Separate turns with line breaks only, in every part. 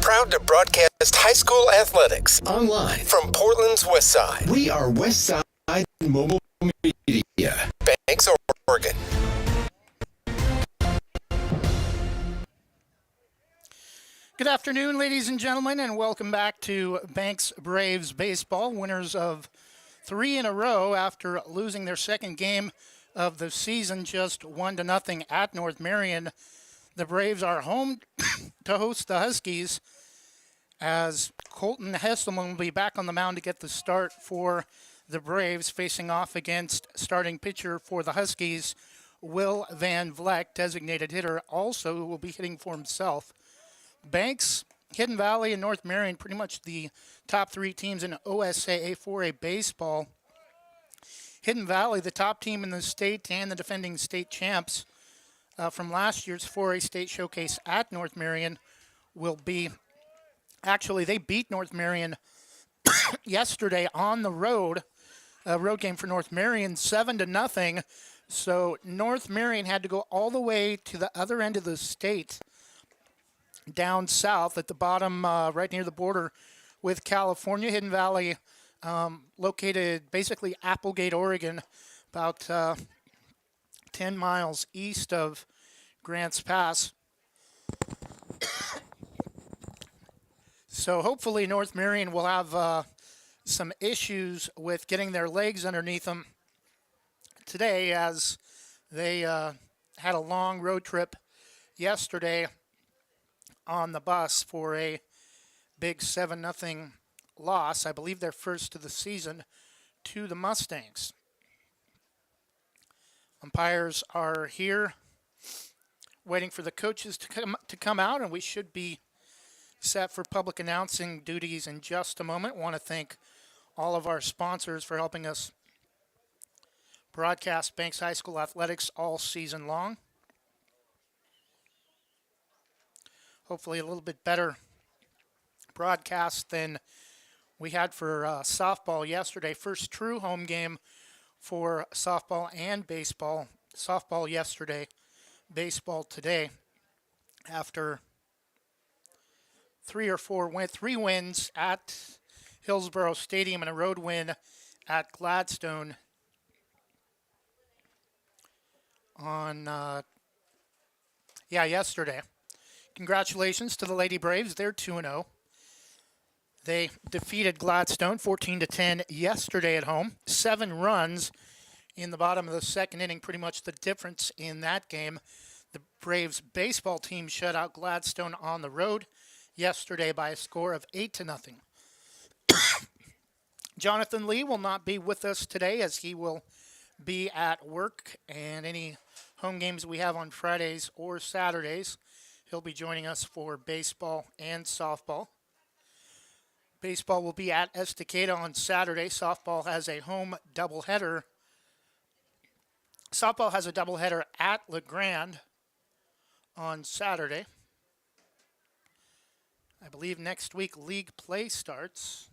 Proud to broadcast high school athletics
online
from Portland's West Side.
We are West Side Mobile Media.
Banks, Oregon.
Good afternoon, ladies and gentlemen, and welcome back to Banks Braves baseball. Winners of 3 in a row after losing their second game of the season, just 1-0 at North Marion. The Braves are home to host the Huskies, as Colton Hesselman will be back on the mound to get the start for the Braves, facing off against starting pitcher for the Huskies, Will Van Vleck, designated hitter, also who will be hitting for himself. Banks, Hidden Valley, and North Marion, pretty much the top 3 teams in OSAA 4A baseball. Hidden Valley, the top team in the state and the defending state champs from last year's 4A state showcase at North Marion, will be, actually they beat North Marion yesterday on the road, a road game for North Marion, 7-0. So North Marion had to go all the way to the other end of the state, down south at the bottom, right near the border with California. Hidden Valley, located basically Applegate, Oregon, about 10 miles east of Grants Pass. So hopefully North Marion will have some issues with getting their legs underneath them today, as they had a long road trip yesterday on the bus for a big 7-0 loss. I believe their first of the season to the Mustangs. Umpires are here waiting for the coaches to come out, and we should be set for public announcing duties in just a moment. Want to thank all of our sponsors for helping us broadcast Banks High School athletics all season long. Hopefully a little bit better broadcast than we had for softball yesterday. First true home game for softball and baseball. Softball yesterday, baseball today, after 3 wins at Hillsborough Stadium and a road win at Gladstone. on, yesterday. Congratulations to the Lady Braves. They're 2-0. They defeated Gladstone 14-10 yesterday at home. 7 runs in the bottom of the second inning, pretty much the difference in that game. The Braves baseball team shut out Gladstone on the road yesterday by a score of 8-0. Jonathan Lee will not be with us today as he will be at work, and any home games we have on Fridays or Saturdays, he'll be joining us for baseball and softball. Baseball will be at Estacada on Saturday. Softball has a home doubleheader. Softball has a doubleheader at LeGrand on Saturday. I believe next week league play starts.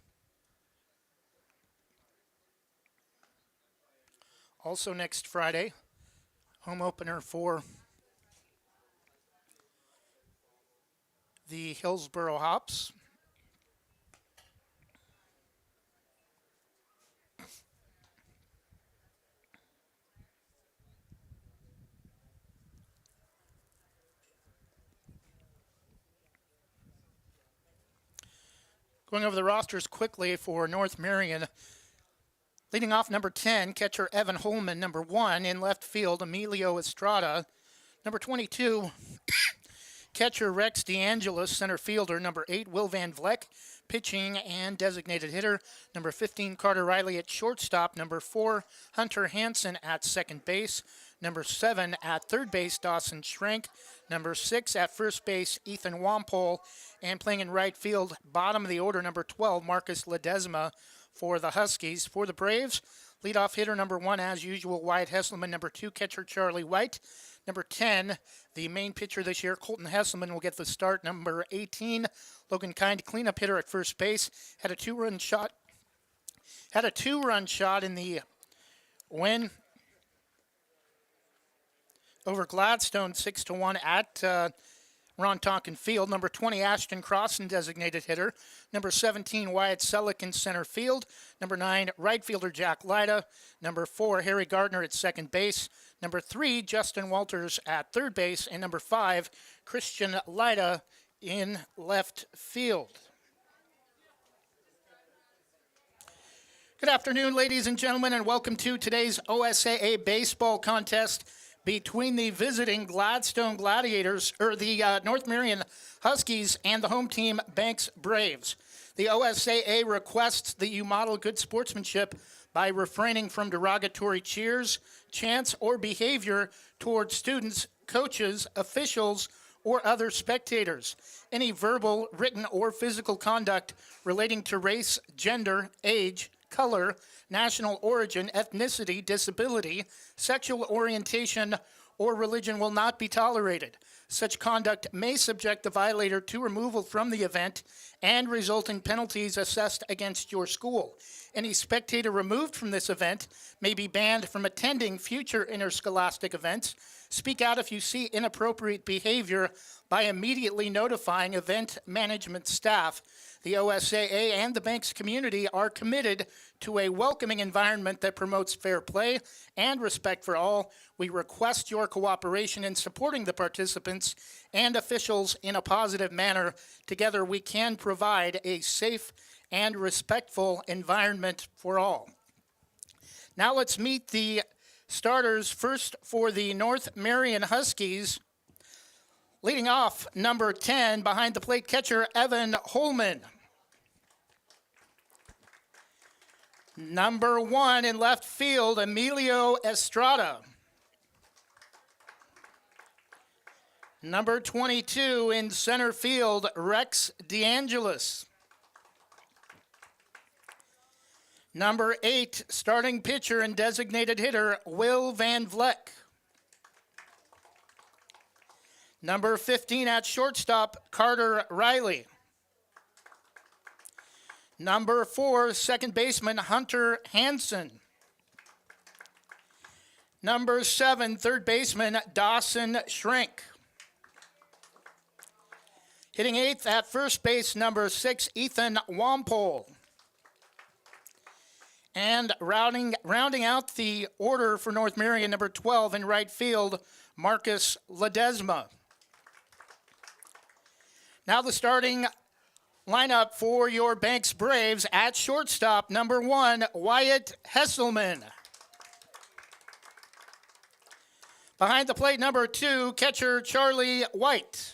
Also next Friday, home opener for the Hillsboro Hops. Going over the rosters quickly for North Marion. Leading off, number 10, catcher Evan Holman. Number 1, in left field, Emilio Estrada. Number 22, catcher Rex DeAngelis, center fielder. Number 8, Will Van Vleck, pitching and designated hitter. Number 15, Carter Riley at shortstop. Number 4, Hunter Hansen at second base. Number 7, at third base, Dawson Schrank. Number 6, at first base, Ethan Wampole. And playing in right field, bottom of the order, number 12, Marcus Ledesma for the Huskies. For the Braves, leadoff hitter number 1, as usual, Wyatt Hesselman. Number 2, catcher Charlie White. Number 10, the main pitcher this year, Colton Hesselman, will get the start. Number 18, Logan Kind, cleanup hitter at first base. Had a two-run shot in the win over Gladstone, 6-1 at Ron Tonkin Field. Number 20, Ashton Crossan, designated hitter. Number 17, Wyatt Selleck in center field. Number 9, right fielder Jack Lyda. Number 4, Harry Gardner at second base. Number 3, Justin Walters at third base. And number 5, Christian Lyda in left field. Good afternoon, ladies and gentlemen, and welcome to today's OSAA baseball contest between the visiting Gladstone Gladiators, or the North Marion Huskies, and the home team Banks Braves. The OSAA requests that you model good sportsmanship by refraining from derogatory cheers, chants, or behavior towards students, coaches, officials, or other spectators. Any verbal, written, or physical conduct relating to race, gender, age, color, national origin, ethnicity, disability, sexual orientation, or religion will not be tolerated. Such conduct may subject the violator to removal from the event and result in penalties assessed against your school. Any spectator removed from this event may be banned from attending future interscholastic events. Speak out if you see inappropriate behavior by immediately notifying event management staff. The OSAA and the Banks community are committed to a welcoming environment that promotes fair play and respect for all. We request your cooperation in supporting the participants and officials in a positive manner. Together, we can provide a safe and respectful environment for all. Now let's meet the starters. First, for the North Marion Huskies, leading off, number 10, behind the plate catcher, Evan Holman. Number 1 in left field, Emilio Estrada. Number 22 in center field, Rex DeAngelis. Number 8, starting pitcher and designated hitter, Will Van Vleck. Number 15 at shortstop, Carter Riley. Number 4, second baseman, Hunter Hansen. Number 7, third baseman, Dawson Schrank. Hitting 8th at first base, number 6, Ethan Wampole. And rounding out the order for North Marion, number 12 in right field, Marcus Ledesma. Now the starting lineup for your Banks Braves. At shortstop, number 1, Wyatt Hesselman. Behind the plate, number 2, catcher Charlie White.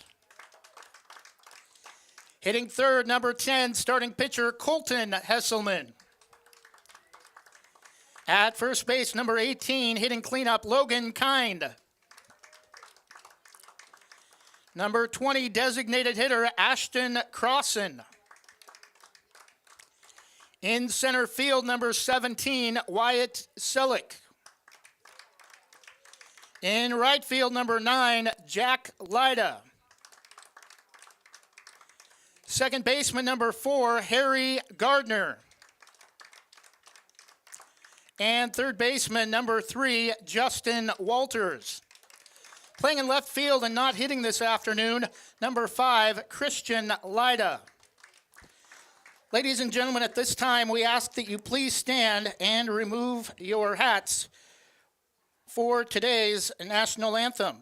Hitting third, number 10, starting pitcher Colton Hesselman. At first base, number 18, hitting cleanup Logan Kind. Number 20, designated hitter Ashton Crossan. In center field, number 17, Wyatt Selleck. In right field, number 9, Jack Lyda. Second baseman, number 4, Harry Gardner. And third baseman, number 3, Justin Walters. Playing in left field and not hitting this afternoon, number 5, Christian Lyda. Ladies and gentlemen, at this time, we ask that you please stand and remove your hats for today's national anthem.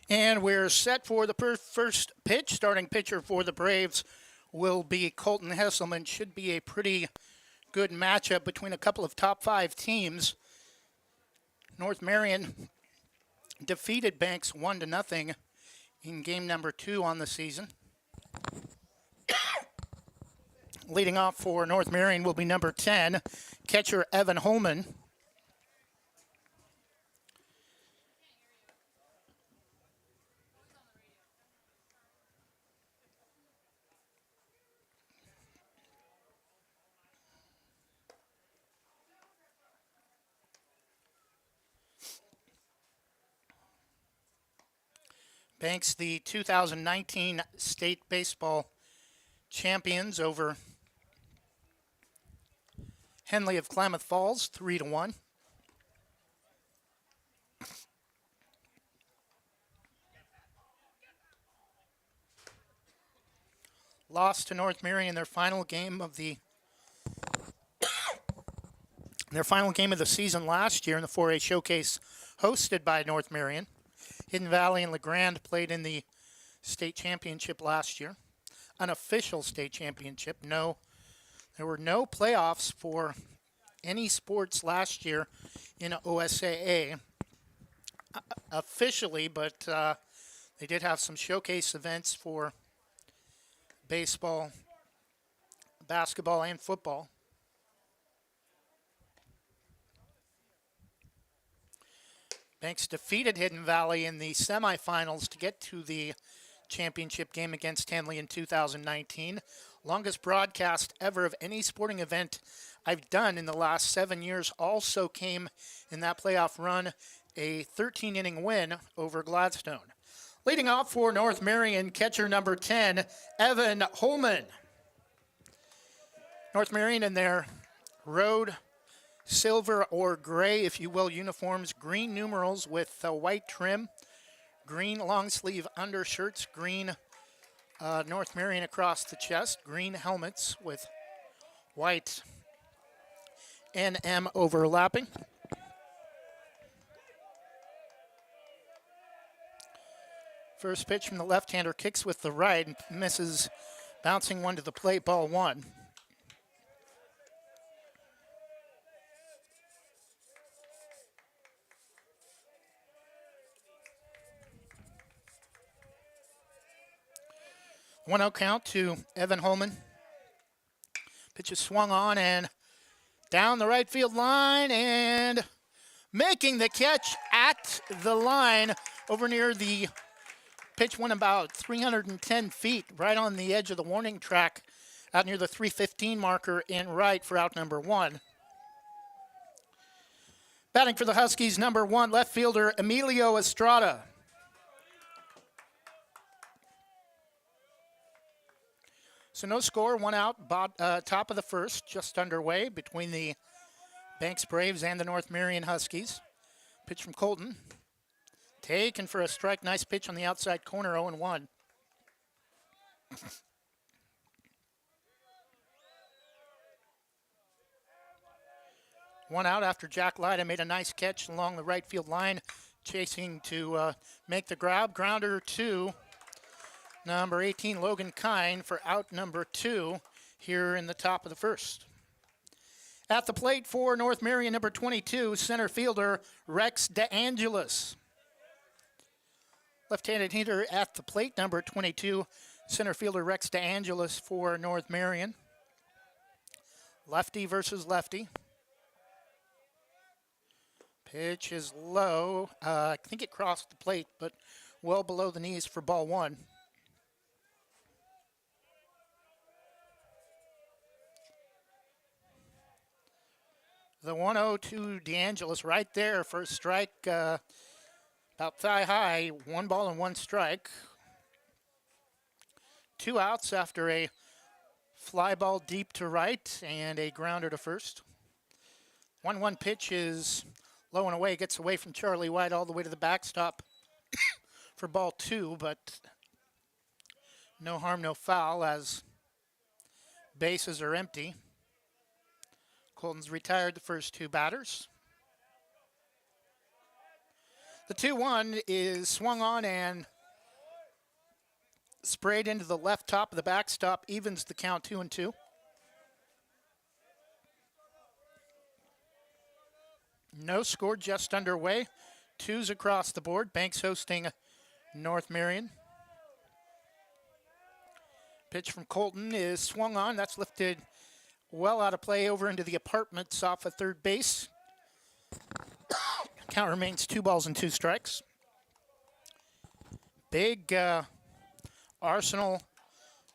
And we're set for the first pitch. Starting pitcher for the Braves will be Colton Hesselman. Should be a pretty good matchup between a couple of top 5 teams. North Marion defeated Banks 1-0 in game number 2 on the season. Leading off for North Marion will be number 10, catcher Evan Holman. Banks, the 2019 state baseball champions over Henley of Klamath Falls, 3-1. Lost to North Marion in their final game of the season last year in the 4A showcase hosted by North Marion. Hidden Valley and LeGrand played in the state championship last year. Unofficial state championship. No, there were no playoffs for any sports last year in OSAA officially, but they did have some showcase events for baseball, basketball, and football. Banks defeated Hidden Valley in the semifinals to get to the championship game against Henley in 2019. Longest broadcast ever of any sporting event I've done in the last 7 years also came in that playoff run, a 13-inning win over Gladstone. Leading off for North Marion, catcher number 10, Evan Holman. North Marion in their road silver or gray, if you will, uniforms, green numerals with white trim, green long sleeve undershirts, green North Marion across the chest, green helmets with white NM overlapping. First pitch from the left-hander, kicks with the right and misses, bouncing one to the plate, ball one. One out count to Evan Holman. Pitch is swung on and down the right field line and making the catch at the line over near the pitch went about 310 feet, right on the edge of the warning track, out near the 315 marker in right for out number one. Batting for the Huskies, number one, left fielder Emilio Estrada. So no score, one out, top of the first, just underway between the Banks Braves and the North Marion Huskies. Pitch from Colton. Taken for a strike. Nice pitch on the outside corner, 0-1. One out after Jack Lyda made a nice catch along the right field line, chasing to make the grab. Grounder to number 18, Logan Kine, for out number two here in the top of the first. At the plate for North Marion, number 22, center fielder Rex DeAngelis. Left-handed hitter at the plate, number 22, center fielder Rex DeAngelis for North Marion. Lefty versus lefty. Pitch is low. I think it crossed the plate, but well below the knees for ball one. The 1-0 to DeAngelis right there for a strike, about thigh high, 1 ball and 1 strike. 2 outs after a fly ball deep to right and a grounder to first. 1-1 pitch is low and away, gets away from Charlie White all the way to the backstop for ball two, but no harm, no foul as bases are empty. Colton's retired the first 2 batters. The 2-1 is swung on and sprayed into the left top of the backstop, evens the count 2-2. No score, just underway. 2s across the board. Banks hosting North Marion. Pitch from Colton is swung on. That's lifted well out of play over into the apartments off of third base. Count remains 2 balls and 2 strikes. Big arsenal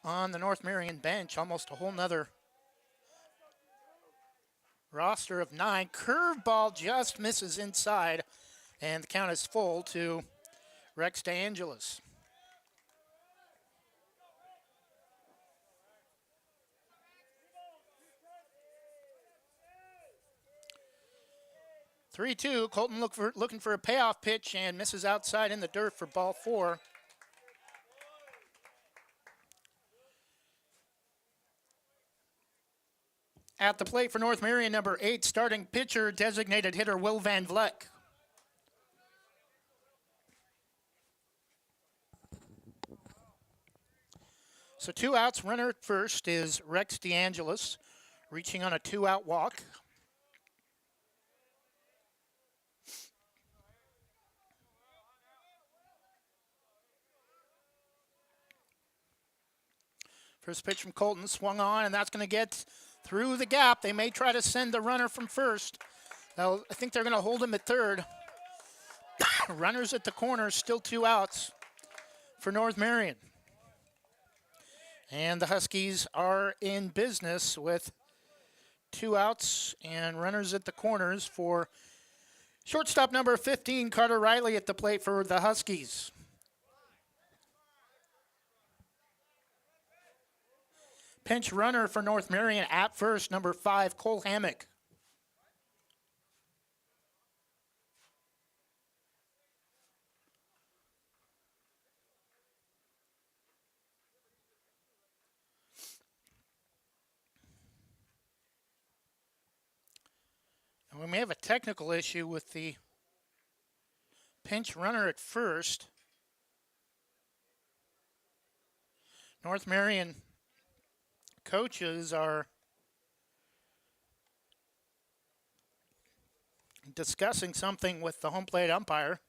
on the North Marion bench, almost a whole nother roster of 9. Curveball just misses inside, and the count is full to Rex DeAngelis. Three-two. Colton looking for a payoff pitch and misses outside in the dirt for ball 4. At the plate for North Marion, number 8, starting pitcher, designated hitter Will Van Vleck. So 2 outs, runner at first is Rex DeAngelis, reaching on a 2-out walk. First pitch from Colton, swung on, and that's going to get through the gap. They may try to send the runner from first. Now, I think they're going to hold him at third. Runners at the corner, still 2 outs for North Marion. And the Huskies are in business with 2 outs and runners at the corners for shortstop number 15, Carter Riley, at the plate for the Huskies. Pinch runner for North Marion at first, number 5, Cole Hammock. We may have a technical issue with the pinch runner at first. North Marion coaches are discussing something with the home plate umpire.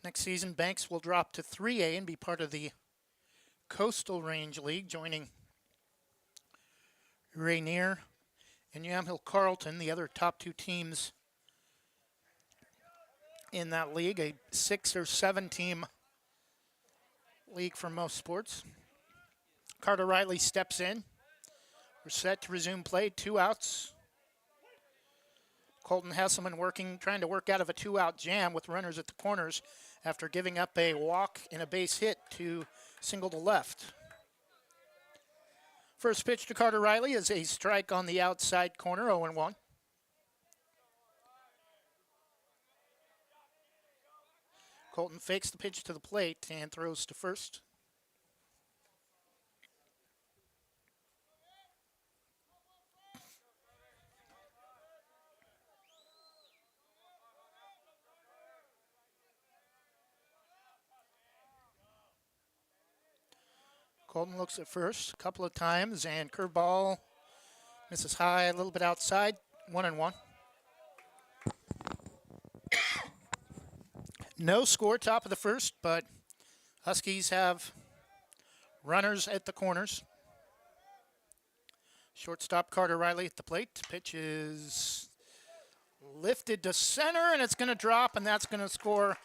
Next season, Banks will drop to 3A and be part of the Coastal Range League, joining Rainier and Yamhill Carlton, the other top two teams in that league, a 6 or 7 team league for most sports. Carter Riley steps in. We're set to resume play, 2 outs. Colton Hesselman trying to work out of a 2-out jam with runners at the corners after giving up a walk and a base hit to single to left. First pitch to Carter Riley is a strike on the outside corner, 0-1. Colton fakes the pitch to the plate and throws to first. Colton looks at first a couple of times, and curveball misses high, a little bit outside, 1-1. No score, top of the first, but Huskies have runners at the corners. Shortstop Carter Riley at the plate. Pitch is lifted to center, and it's going to drop, and that's going to score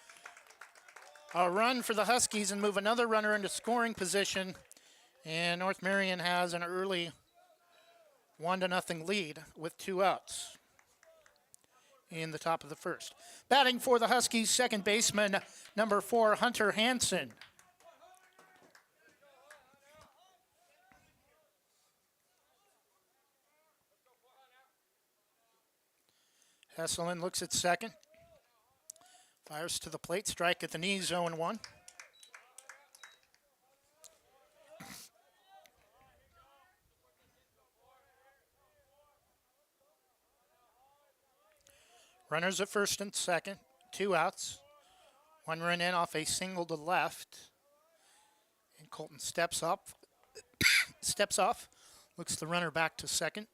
a run for the Huskies and move another runner into scoring position. And North Marion has an early 1-0 lead with 2 outs in the top of the first. Batting for the Huskies, second baseman, number 4, Hunter Hansen. Hesselman looks at second. Fires to the plate, strike at the knees, 0-1. Runners at first and second, 2 outs. 1 run in off a single to left. And Colton steps off, looks the runner back to second.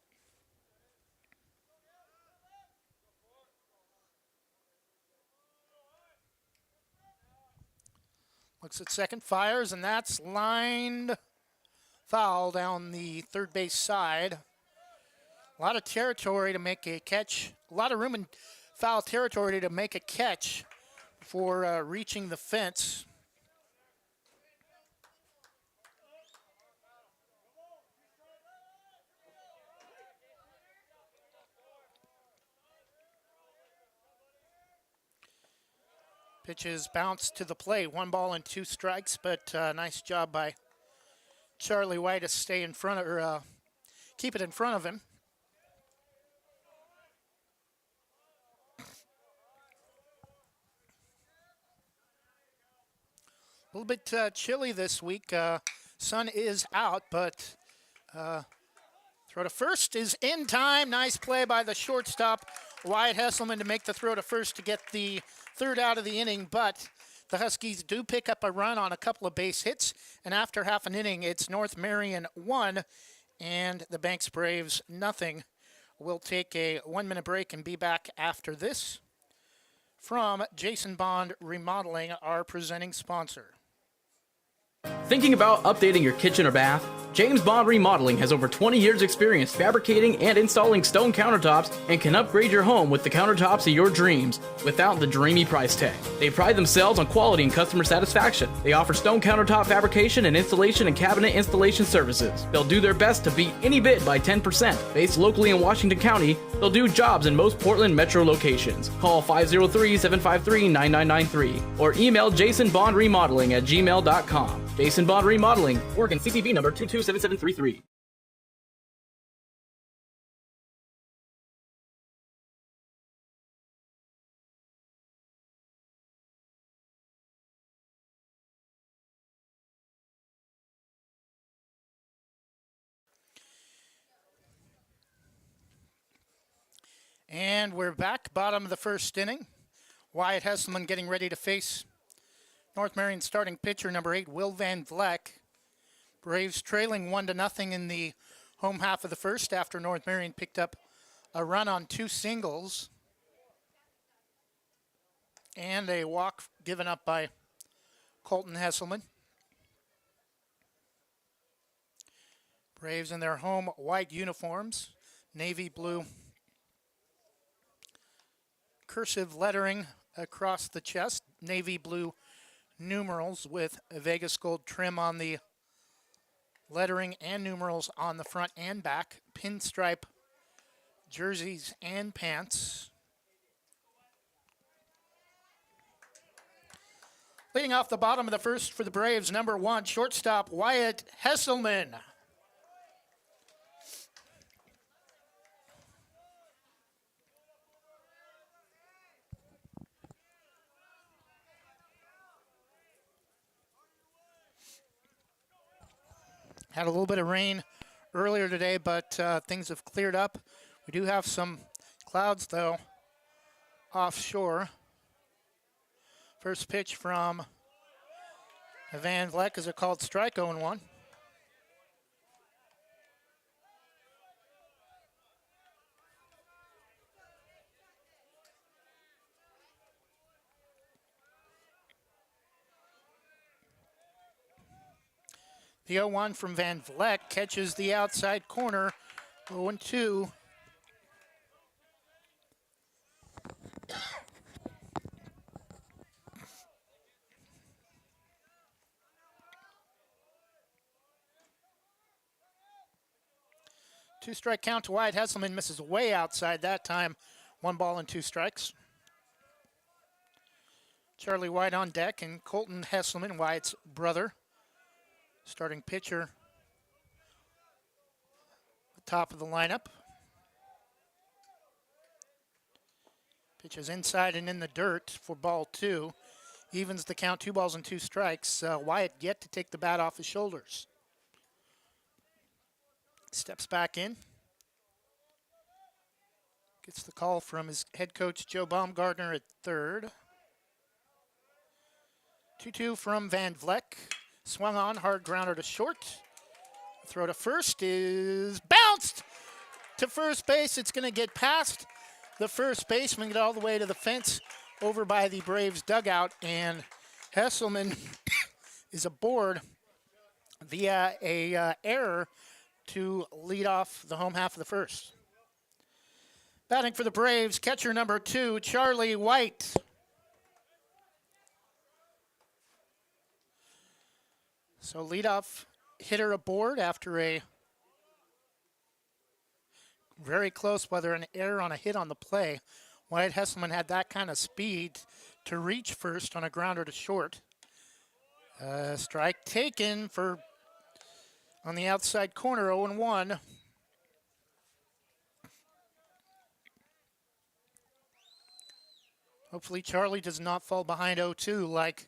Looks at second, fires, and that's lined foul down the third base side. A lot of territory to make a catch, a lot of room in foul territory to make a catch for reaching the fence. Pitches bounce to the plate, 1 ball and 2 strikes, but nice job by Charlie White to stay in front of, or keep it in front of him. A little bit chilly this week. Sun is out, but throw to first is in time. Nice play by the shortstop, Wyatt Hesselman, to make the throw to first to get the 3rd out of the inning. But the Huskies do pick up a run on a couple of base hits, and after half an inning, it's North Marion 1 and the Banks Braves 0. We'll take a 1-minute break and be back after this from Jason Bond Remodeling, our presenting sponsor.
Thinking about updating your kitchen or bath? James Bond Remodeling has over 20 years experience fabricating and installing stone countertops and can upgrade your home with the countertops of your dreams without the dreamy price tag. They pride themselves on quality and customer satisfaction. They offer stone countertop fabrication and installation and cabinet installation services. They'll do their best to beat any bid by 10%. Based locally in Washington County, they'll do jobs in most Portland metro locations. Call 503-753-9993 or email jasonbondremodeling@gmail.com. Jason Bond Remodeling, Oregon CCV number 227733.
And we're back, bottom of the first inning. Wyatt Hesselman getting ready to face North Marion starting pitcher number 8, Will Van Vleck. Braves trailing 1-0 in the home half of the first after North Marion picked up a run on 2 singles. And a walk given up by Colton Hesselman. Braves in their home white uniforms, navy blue cursive lettering across the chest, navy blue numerals with Vegas gold trim on the lettering and numerals on the front and back, pinstripe jerseys and pants. Leading off the bottom of the first for the Braves, number 1, shortstop Wyatt Hesselman. Had a little bit of rain earlier today, but things have cleared up. We do have some clouds, though, offshore. First pitch from Van Vleck is a called strike, 0-1. The 0-1 from Van Vleck catches the outside corner, 0-2. Two-strike count to Wyatt Hesselman, misses way outside that time. 1 ball and 2 strikes. Charlie White on deck, and Colton Hesselman, Wyatt's brother, starting pitcher, top of the lineup. Pitches inside and in the dirt for ball 2. Evens the count, 2 balls and 2 strikes. Wyatt yet to take the bat off his shoulders. Steps back in. Gets the call from his head coach, Joe Baumgartner, at third. 2-2 from Van Vleck. Swung on, hard grounder to short. Throw to first is bounced to first base. It's going to get past the first baseman, get all the way to the fence over by the Braves dugout, and Hesselman is aboard via a error to lead off the home half of the first. Batting for the Braves, catcher number 2, Charlie White. So leadoff hitter aboard after a very close, whether an error on a hit on the play. Wyatt Hesselman had that kind of speed to reach first on a grounder to short. Strike taken for on the outside corner, 0-1. Hopefully Charlie does not fall behind 0-2 like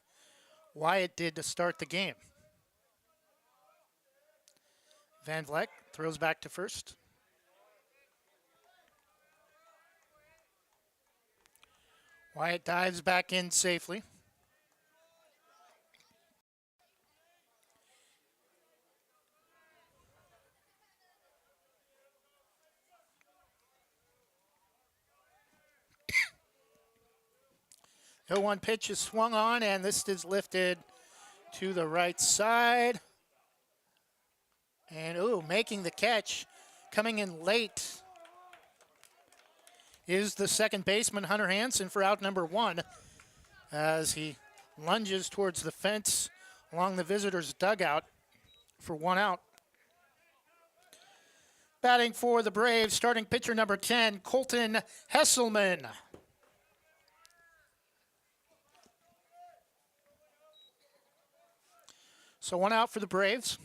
Wyatt did to start the game. Van Vleck throws back to first. Wyatt dives back in safely. The 0-1 pitch is swung on, and this is lifted to the right side. And, making the catch, coming in late, is the second baseman, Hunter Hansen, for out number 1, as he lunges towards the fence along the visitor's dugout for 1 out. Batting for the Braves, starting pitcher number 10, Colton Hesselman. So 1 out for the Braves.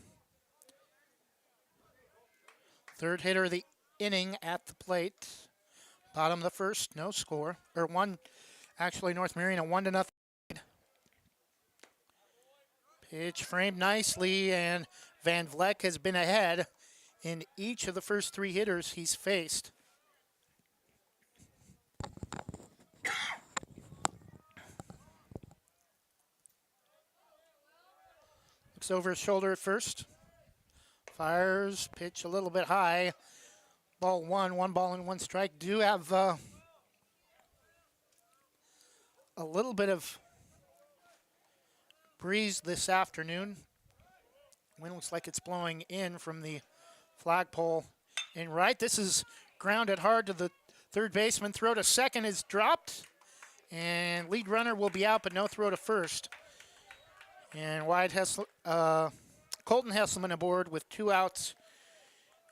Third hitter of the inning at the plate. Bottom of the first, no score. Or one, actually, North Marion, a 1-0 lead. Pitch framed nicely, and Van Vleck has been ahead in each of the first 3 hitters he's faced. Looks over his shoulder at first. Fires, pitch a little bit high. Ball one ball and one strike. Do have a little bit of breeze this afternoon. Wind looks like it's blowing in from the flagpole in right. This is grounded hard to the third baseman. Throw to second is dropped. And lead runner will be out, but no throw to first. And Colton Hesselman aboard with 2 outs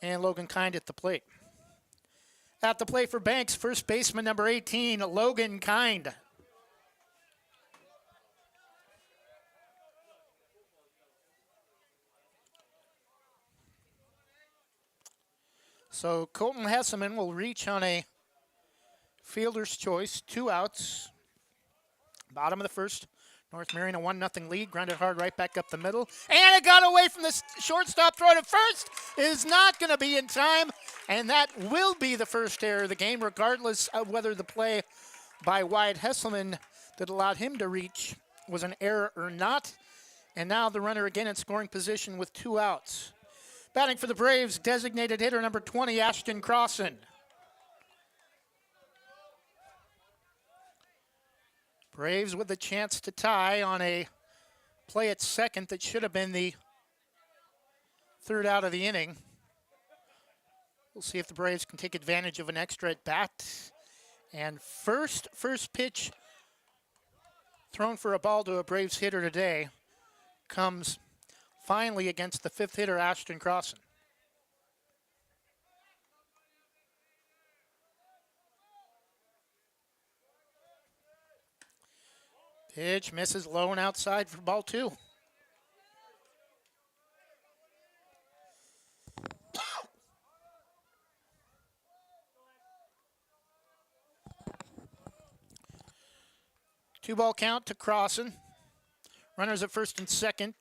and Logan Kind at the plate. At the plate for Banks, first baseman number 18, Logan Kind. So Colton Hesselman will reach on a fielder's choice, 2 outs. Bottom of the first. North Marion a 1-0 lead, grounded hard right back up the middle. And it got away from the shortstop. Throw to first is not going to be in time. And that will be the first error of the game, regardless of whether the play by Wyatt Hesselman that allowed him to reach was an error or not. And now the runner again in scoring position with 2 outs. Batting for the Braves, designated hitter number 20, Ashton Crossan. Braves with a chance to tie on a play at second that should have been the third out of the inning. We'll see if the Braves can take advantage of an extra at bat. And first pitch thrown for a ball to a Braves hitter today comes finally against the 5th hitter, Ashton Crossan. Pitch misses low and outside for ball 2. Two-ball count to Crossan. Runners at first and second.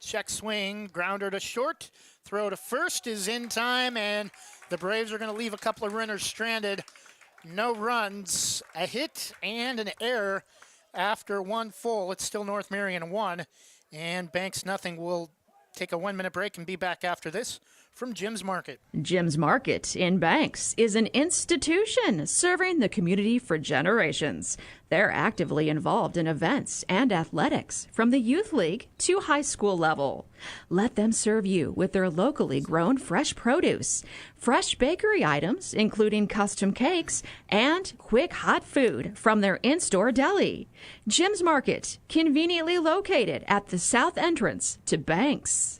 Check swing, grounder to short. Throw to first is in time, and the Braves are going to leave a couple of runners stranded. No runs, a hit, and an error after 1 full. It's still North Marion 1, and Banks nothing. We'll take a 1-minute break and be back after this from Jim's Market.
Jim's Market in Banks is an institution serving the community for generations. They're actively involved in events and athletics from the youth league to high school level. Let them serve you with their locally grown fresh produce, fresh bakery items, including custom cakes, and quick hot food from their in-store deli. Jim's Market, conveniently located at the south entrance to Banks.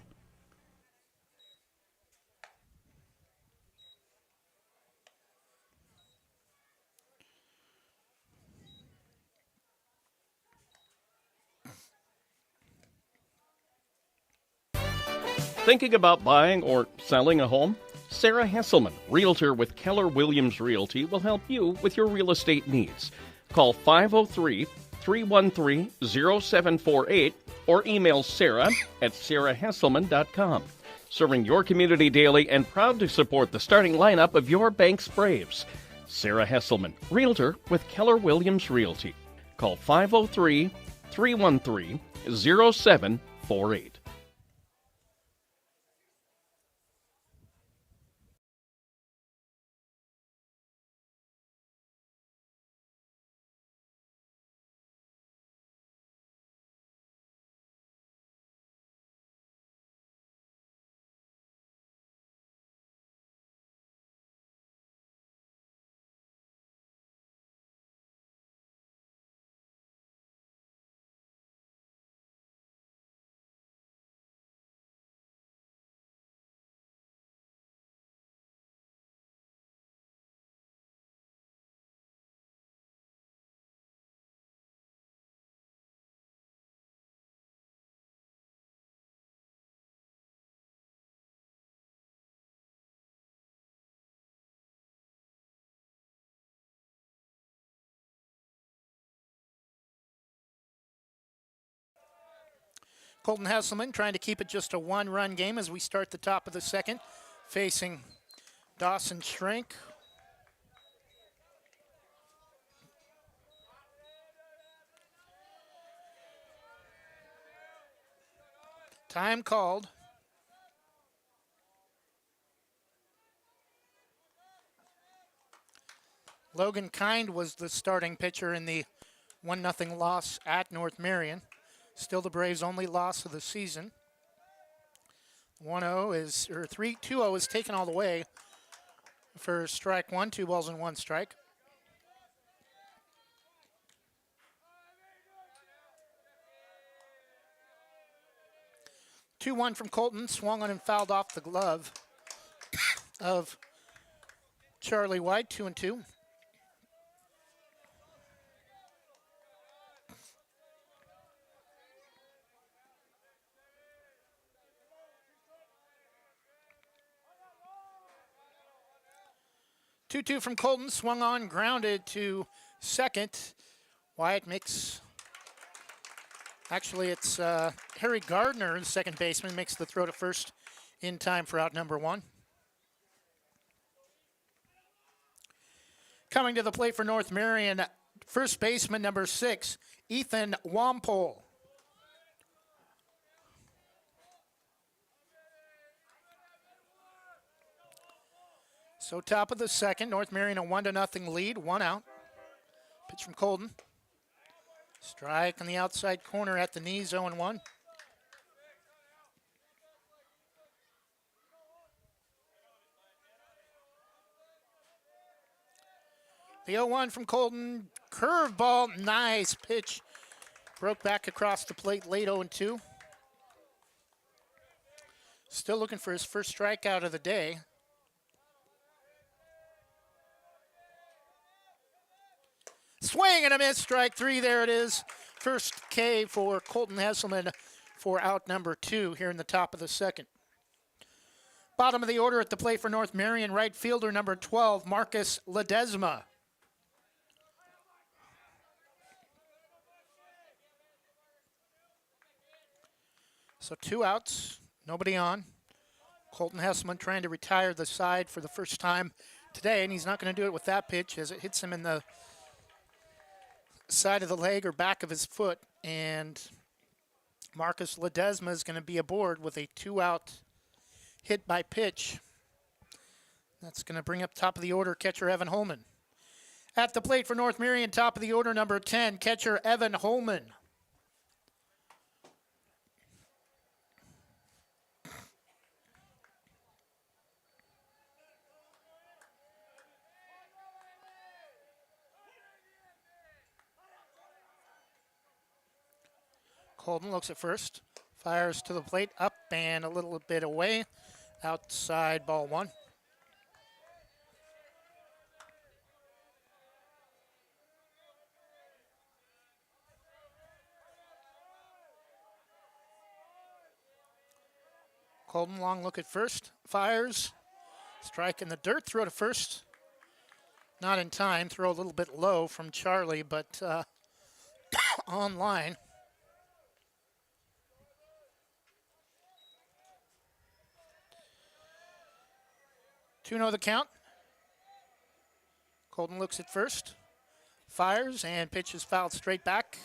Thinking about buying or selling a home? Sarah Hesselman, Realtor with Keller Williams Realty, will help you with your real estate needs. Call 503-313-0748 or email Sarah at sarahhesselman.com. Serving your community daily and proud to support the starting lineup of your Banks Braves. Sarah Hesselman, Realtor with Keller Williams Realty. Call 503-313-0748.
Colton Hesselman trying to keep it just a 1-run game as we start the top of the second, facing Dawson Shrink. Time called. Logan Kind was the starting pitcher in the 1-0 loss at North Marion. Still the Braves' only loss of the season. 2-0 is taken all the way for strike one, 2 balls and 1 strike. Two-one from Colton, swung on and fouled off the glove of Charlie White, 2-2. Two-two from Colton, swung on, grounded to second. Wyatt makes. Actually, it's Harry Gardner, the second baseman, makes the throw to first in time for out number 1. Coming to the plate for North Marion, first baseman number 6, Ethan Wampole. So top of the second, North Marion a 1-0 lead, 1 out. Pitch from Colton. Strike on the outside corner at the knees, 0-1. The 0-1 from Colton, curveball, nice pitch. Broke back across the plate, late 0-2. Still looking for his first strikeout of the day. Swing and a miss, strike 3, there it is. First K for Colton Hesselman for out number 2 here in the top of the second. Bottom of the order at the plate for North Marion, right fielder number 12, Marcus Ledesma. So 2 outs, nobody on. Colton Hesselman trying to retire the side for the first time today, and he's not going to do it with that pitch as it hits him in the side of the leg or back of his foot, and Marcus Ledesma is going to be aboard with a 2-out hit by pitch. That's going to bring up top of the order catcher Evan Holman. At the plate for North Marion, top of the order number 10, catcher Evan Holman. Colton looks at first, fires to the plate, up and a little bit away. Outside, ball 1. Colton, long look at first, fires. Strike in the dirt, throw to first. Not in time, throw a little bit low from Charlie, but on line. 2-0 the count. Colton looks at first, fires, and pitch is fouled straight back.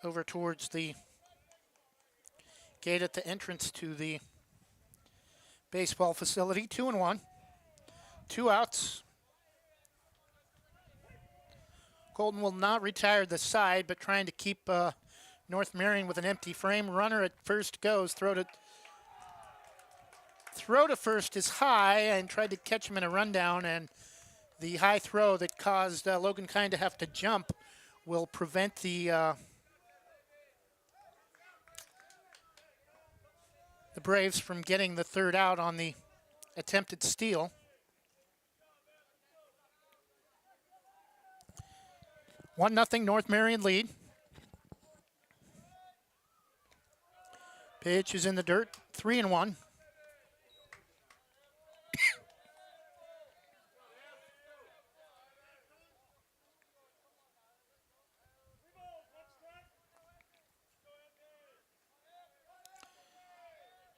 Over towards the gate at the entrance to the baseball facility. 2-1. 2 outs. Colton will not retire the side, but trying to keep North Marion with an empty frame. Runner at first goes. Throw to first is high, and tried to catch him in a rundown, and the high throw that caused Logan Kind to have to jump will prevent the Braves from getting the third out on the attempted steal. One nothing North Marion lead. Pitch is in the dirt, 3-1.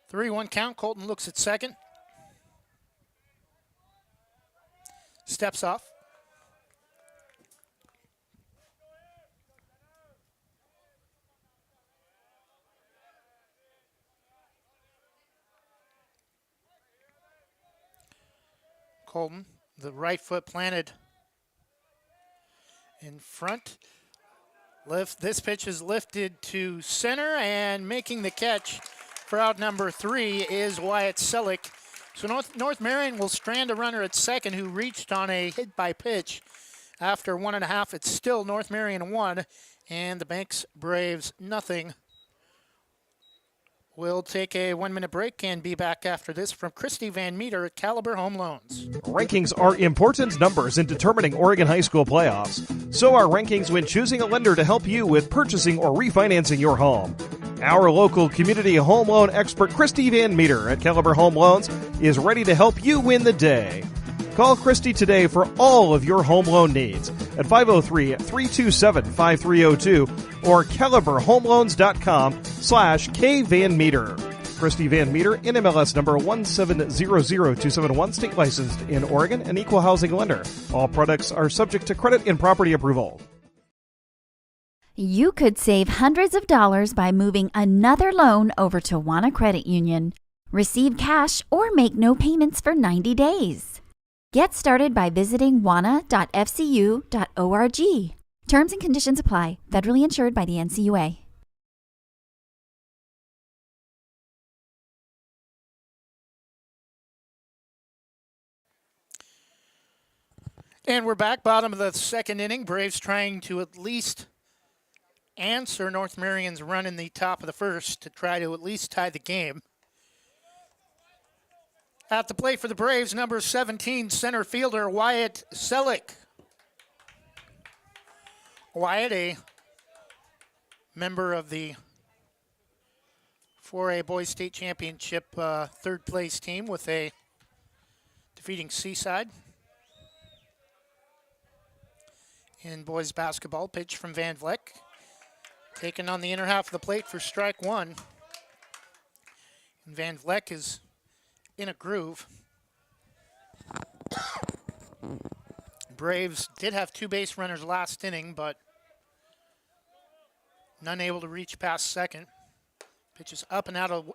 Three-one count. Colton looks at second. Steps off. Colton. The right foot planted in front. This pitch is lifted to center, and making the catch for out number 3 is Wyatt Selleck. So North Marion will strand a runner at second who reached on a hit by pitch. After 1.5, it's still North Marion 1 and the Banks Braves nothing. We'll take a 1-minute break and be back after this from Christy Van Meter at Caliber Home Loans.
Rankings are important numbers in determining Oregon high school playoffs. So are rankings when choosing a lender to help you with purchasing or refinancing your home. Our local community home loan expert, Christy Van Meter at Caliber Home Loans, is ready to help you win the day. Call Christy today for all of your home loan needs at 503-327-5302 or caliberhomeloans.com/kvanmeter. Christy Van Meter, NMLS number 1700271, state licensed in Oregon, an equal housing lender. All products are subject to credit and property approval.
You could save hundreds of dollars by moving another loan over to Wana Credit Union. Receive cash or make no payments for 90 days. Get started by visiting wana.fcu.org. Terms and conditions apply. Federally insured by the NCUA.
And we're back, bottom of the second inning. Braves trying to at least answer North Marion's run in the top of the first to try to at least tie the game. At the plate for the Braves, number 17, center fielder Wyatt Selleck. Wyatt, a member of the 4A Boys State Championship third place team with a defeating Seaside. In boys basketball, pitch from Van Vleck. Taken on the inner half of the plate for strike one. And Van Vleck is in a groove. Braves did have 2 base runners last inning, but none able to reach past second. Pitch is up and out of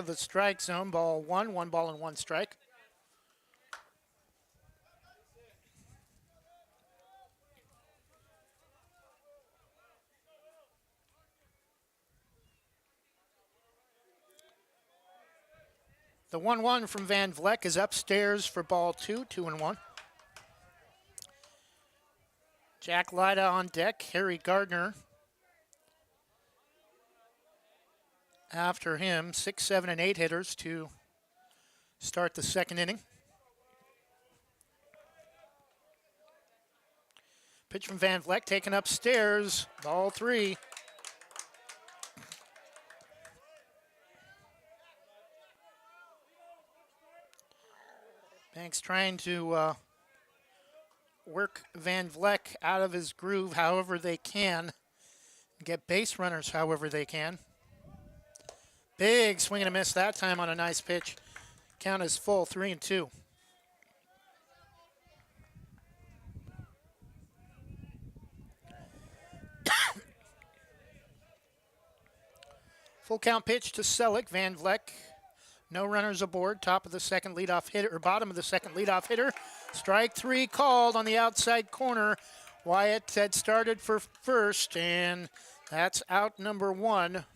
the strike zone. Ball 1 ball and 1 strike. The 1-1 from Van Vleck is upstairs for ball 2, 2-1. Jack Lyda on deck, Harry Gardner after him. 6, 7, and 8 hitters to start the second inning. Pitch from Van Vleck taken upstairs, ball 3. Banks trying to work Van Vleck out of his groove however they can. Get base runners however they can. Big swing and a miss that time on a nice pitch. Count is full, 3-2. Full count pitch to Selleck. Van Vleck. No runners aboard. Top of the second leadoff hitter, or bottom of the second leadoff hitter. Strike 3 called on the outside corner. Wyatt had started for first, and that's out number 1.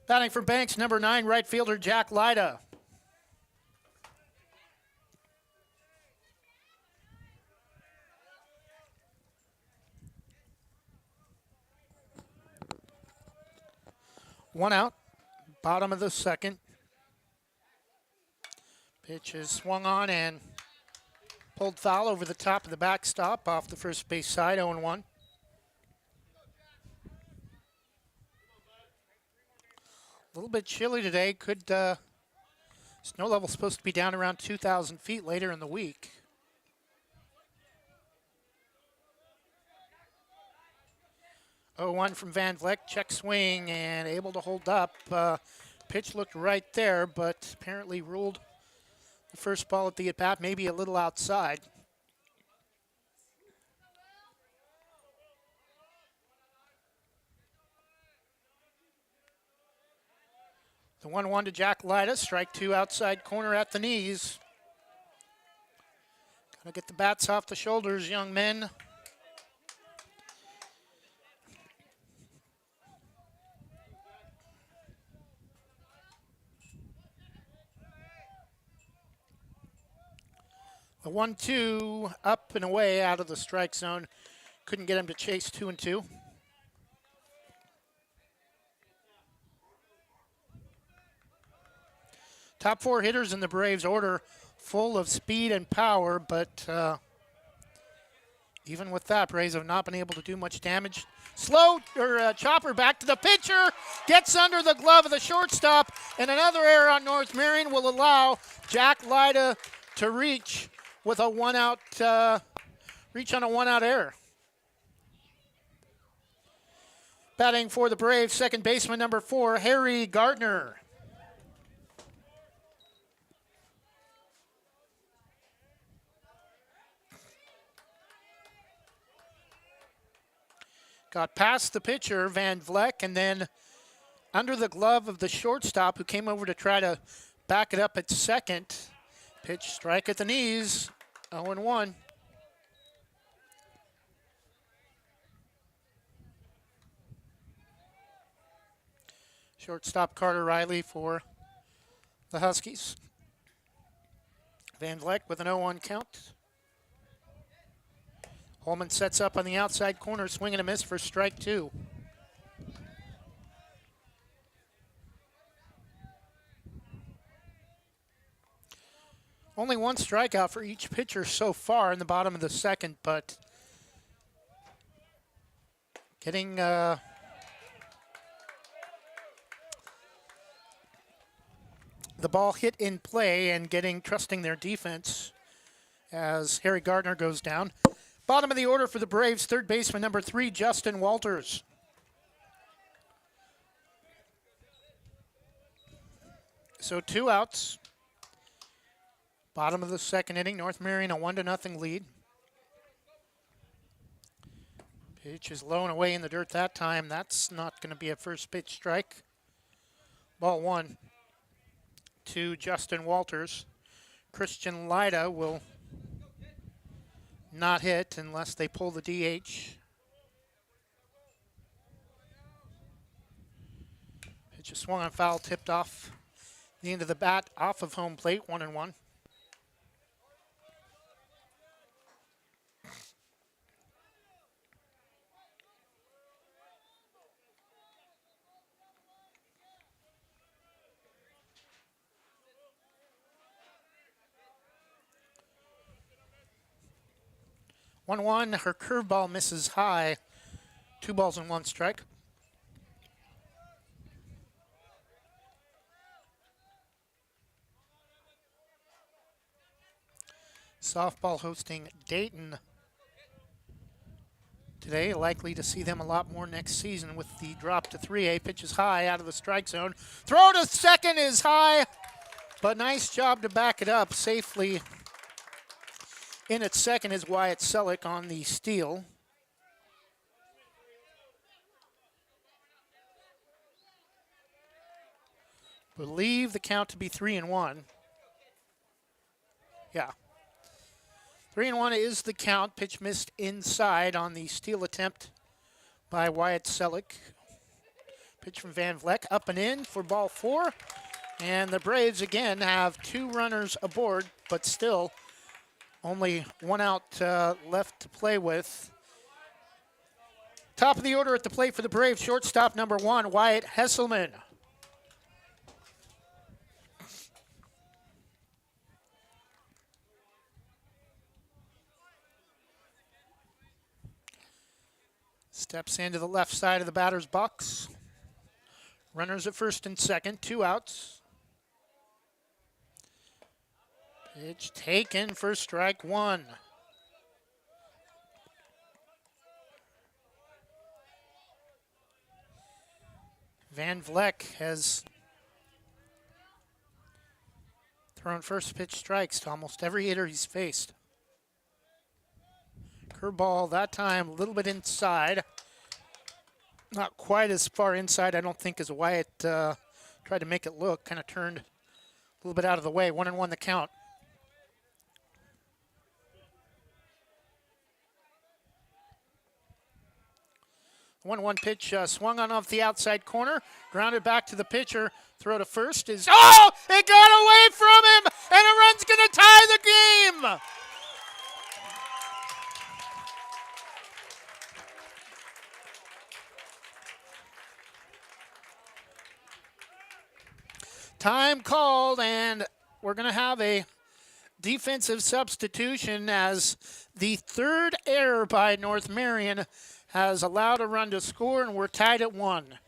Batting for Banks, number 9, right fielder Jack Lyda. One out, bottom of the second. Pitch is swung on and pulled foul over the top of the backstop off the first base side, 0-1. A little bit chilly today. Snow level supposed to be down around 2,000 feet later in the week. Oh, 1 from Van Vleck, check swing and able to hold up. Pitch looked right there, but apparently ruled the first ball at the at-bat, maybe a little outside. The The 1-1 to Jack Lyda. Strike two outside corner at the knees. Gotta get the bats off the shoulders, young men. The 1-2 up and away out of the strike zone. Couldn't get him to chase 2-2. Top four hitters in the Braves order, full of speed and power, but even with that, Braves have not been able to do much damage. Chopper back to the pitcher, gets under the glove of the shortstop, and another error on North Marion will allow Jack Lyda to reach with a one-out, reach on a one-out error. Batting for the Braves, second baseman number 4, Harry Gardner. Got past the pitcher, Van Vleck, and then under the glove of the shortstop who came over to try to back it up at second. Pitch, strike at the knees, 0-1. Shortstop Carter Riley for the Huskies. Van Vleck with an 0-1 count. Holman sets up on the outside corner, swing and a miss for strike two. Only one strikeout for each pitcher so far in the bottom of the second, but getting the ball hit in play and trusting their defense as Harry Gardner goes down. Bottom of the order for the Braves, third baseman number 3, Justin Walters. So 2 outs. Bottom of the second inning, North Marion a 1-0 lead. Pitch is low and away in the dirt that time. That's not going to be a first pitch strike. Ball 1 to Justin Walters. Christian Lyda will not hit unless they pull the DH. Pitch is swung on foul, tipped off the end of the bat, off of home plate, 1-1. Her curveball misses high. 2 balls and 1 strike. Softball hosting Dayton today. Likely to see them a lot more next season with the drop to 3A. Pitch is high out of the strike zone. Throw to second is high, but nice job to back it up safely. In at second is Wyatt Selleck on the steal. Believe the count to be 3-1. Yeah. 3-1 is the count. Pitch missed inside on the steal attempt by Wyatt Selleck. Pitch from Van Vleck up and in for ball 4. And the Braves again have 2 runners aboard, but still only 1 out left to play with. Top of the order at the plate for the Braves, shortstop number 1, Wyatt Hesselman. Steps into the left side of the batter's box. Runners at first and second, 2 outs. Pitch taken for strike 1. Van Vleck has thrown first pitch strikes to almost every hitter he's faced. Curveball that time a little bit inside. Not quite as far inside, I don't think, as Wyatt tried to make it look, kind of turned a little bit out of the way. 1-1 the count. 1-1 pitch swung on off the outside corner, grounded back to the pitcher. Throw to first is, oh, it got away from him, and a run's going to tie the game. Time called, and we're going to have a defensive substitution as the third error by North Marion has allowed a run to score, and we're tied at 1.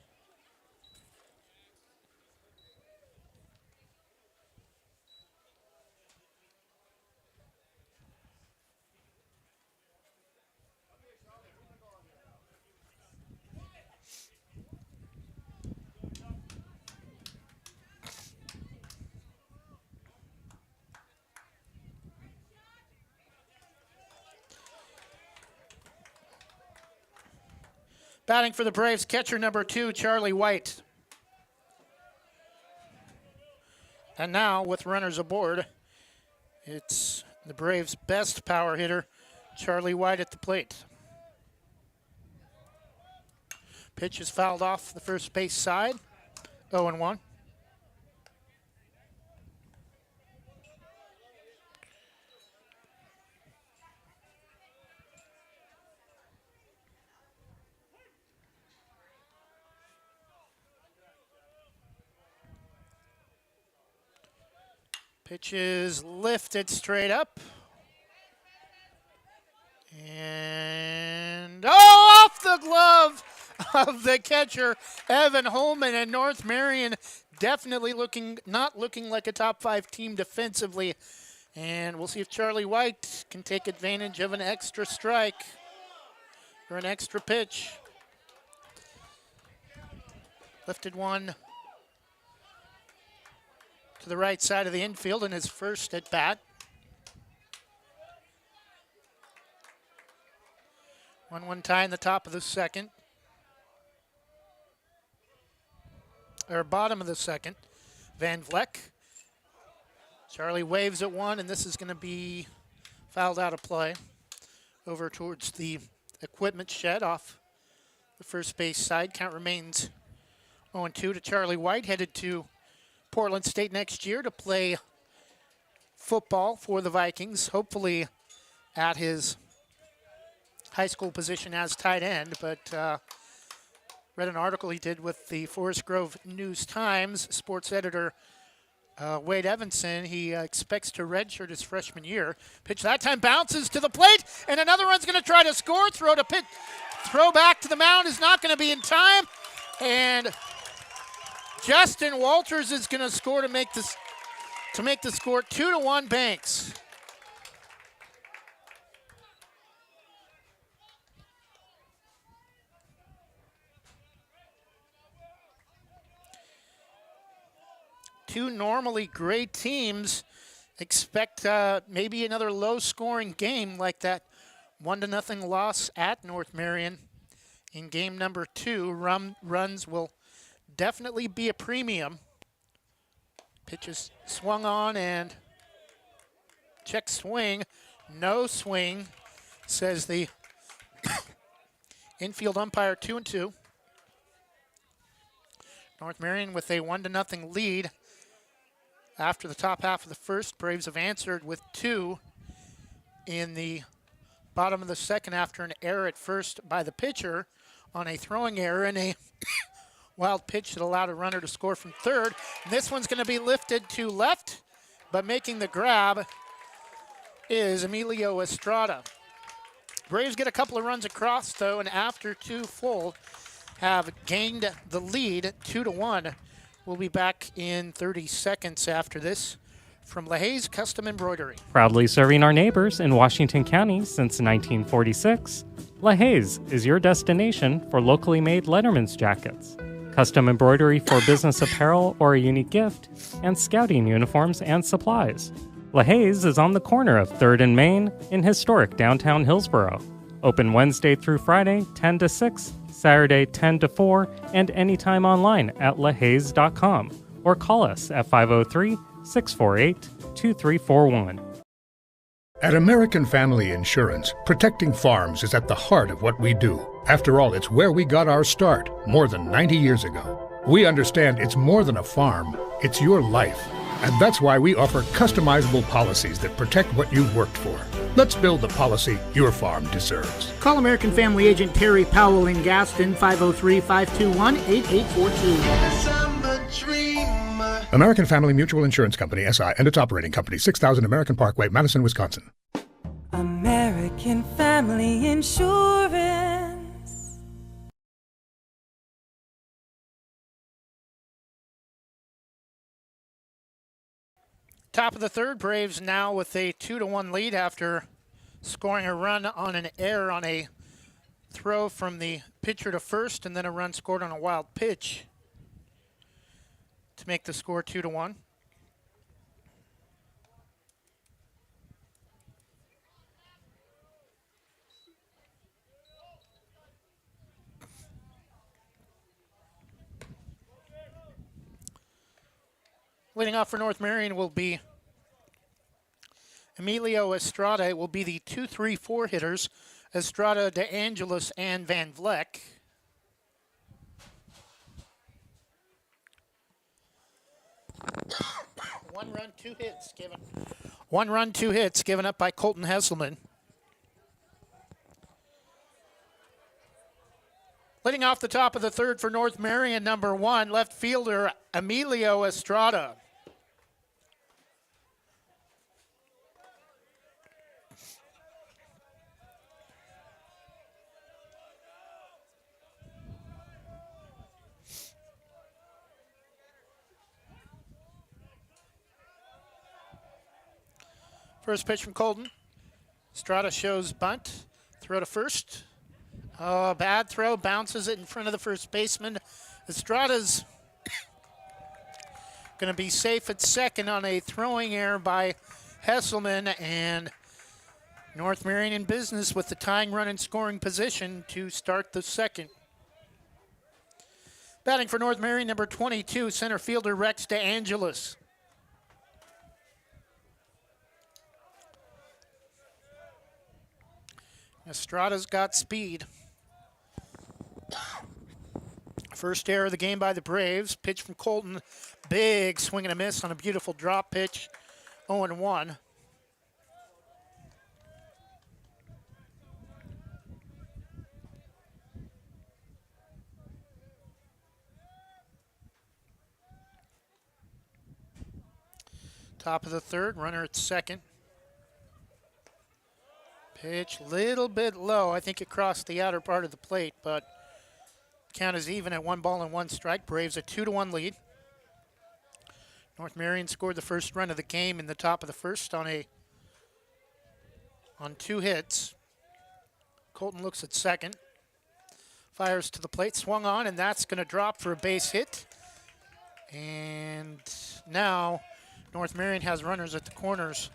Batting for the Braves, catcher number 2, Charlie White. And now, with runners aboard, it's the Braves' best power hitter, Charlie White, at the plate. Pitch is fouled off the first base side, 0-1. Pitch is lifted straight up. And, oh, off the glove of the catcher, Evan Holman, and North Marion definitely not looking like a top 5 team defensively. And we'll see if Charlie White can take advantage of an extra strike or an extra pitch. Lifted one to the right side of the infield in his first at bat. 1-1 tie in the top of the second. Or bottom of the second. Van Vleck. Charlie waves at one, and this is going to be fouled out of play over towards the equipment shed off the first base side. Count remains 0-2 to Charlie White, headed to Portland State next year to play football for the Vikings, hopefully at his high school position as tight end. But read an article he did with the Forest Grove News-Times sports editor Wade Evanson. He expects to redshirt his freshman year. Pitch that time bounces to the plate, and another one's going to try to score. Throw back to the mound is not going to be in time, and Justin Walters is going to score to make the score 2-1 Banks. Two normally great teams expect maybe another low-scoring game like that 1-0 loss at North Marion in game number 2. Runs will definitely be a premium. Pitch is swung on and check swing. No swing, says the infield umpire. 2-2. North Marion with a 1-0 lead. After the top half of the first, Braves have answered with 2 in the bottom of the second after an error at first by the pitcher on a throwing error and a wild pitch that allowed a runner to score from third. And this one's going to be lifted to left, but making the grab is Emilio Estrada. Braves get a couple of runs across, though, and after 2 full, have gained the lead 2-1. We'll be back in 30 seconds after this from LaHaye's Custom Embroidery.
Proudly serving our neighbors in Washington County since 1946, LaHaye's is your destination for locally made Letterman's jackets, custom embroidery for business apparel or a unique gift, and scouting uniforms and supplies. LaHaye's is on the corner of 3rd and Main in historic downtown Hillsboro. Open Wednesday through Friday, 10 to 6, Saturday 10 to 4, and anytime online at lahays.com, or call us at 503-648-2341.
At American Family Insurance, protecting farms is at the heart of what we do. After all, it's where we got our start more than 90 years ago. We understand it's more than a farm, it's your life. And that's why we offer customizable policies that protect what you've worked for. Let's build the policy your farm deserves.
Call American Family Agent Terry Powell in Gaston, 503-521-8842.
American Family Mutual Insurance Company, SI, and its operating company, 6000 American Parkway, Madison, Wisconsin.
American Family Insurance.
Top of the third, Braves now with a 2-1 lead after scoring a run on an error on a throw from the pitcher to first, and then a run scored on a wild pitch to make the score 2-1. Leading off for North Marion will be Emilio Estrada. It will be the 2-3-4 hitters, Estrada, De Angelis, and Van Vleck. One run, two hits given up by Colton Hesselman. Leading off the top of the third for North Marion, number 1, left fielder Emilio Estrada. First pitch from Colton. Estrada shows bunt. Throw to first. Oh, bad throw. Bounces it in front of the first baseman. Estrada's going to be safe at second on a throwing error by Hesselman, and North Marion in business with the tying run in scoring position to start the second. Batting for North Marion, number 22, center fielder Rex De Angelis. Estrada's got speed. First error of the game by the Braves. Pitch from Colton. Big swing and a miss on a beautiful drop pitch. 0-1. Top of the third, runner at second. Pitch a little bit low. I think it crossed the outer part of the plate, but count is even at 1-1 strike. Braves a 2-1 lead. North Marion scored the first run of the game in the top of the first on two hits. Colton looks at second. Fires to the plate, swung on, and that's going to drop for a base hit. And now North Marion has runners at the corners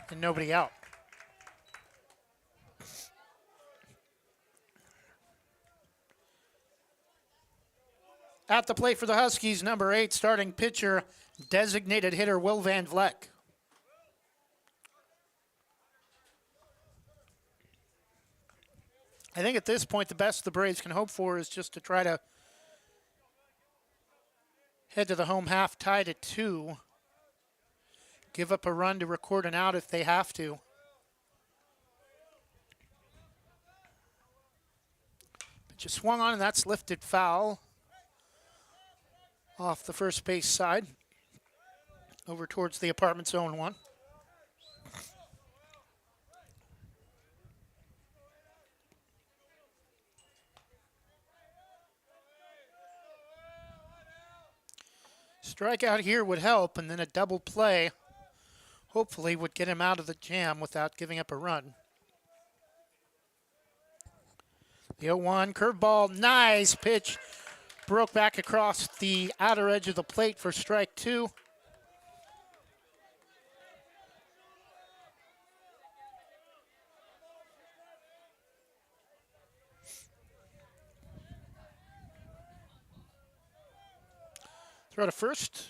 and nobody out. At the plate for the Huskies, number 8, starting pitcher, designated hitter Will Van Vleck. I think at this point, the best the Braves can hope for is just to try to head to the home half tied at 2. Give up a run to record an out if they have to. Pitch swung on, and that's lifted foul off the first base side over towards the apartment's 0-1. Strikeout here would help, and then a double play hopefully would get him out of the jam without giving up a run. The 0-1 curveball, nice pitch. Broke back across the outer edge of the plate for strike 2. Throw to first.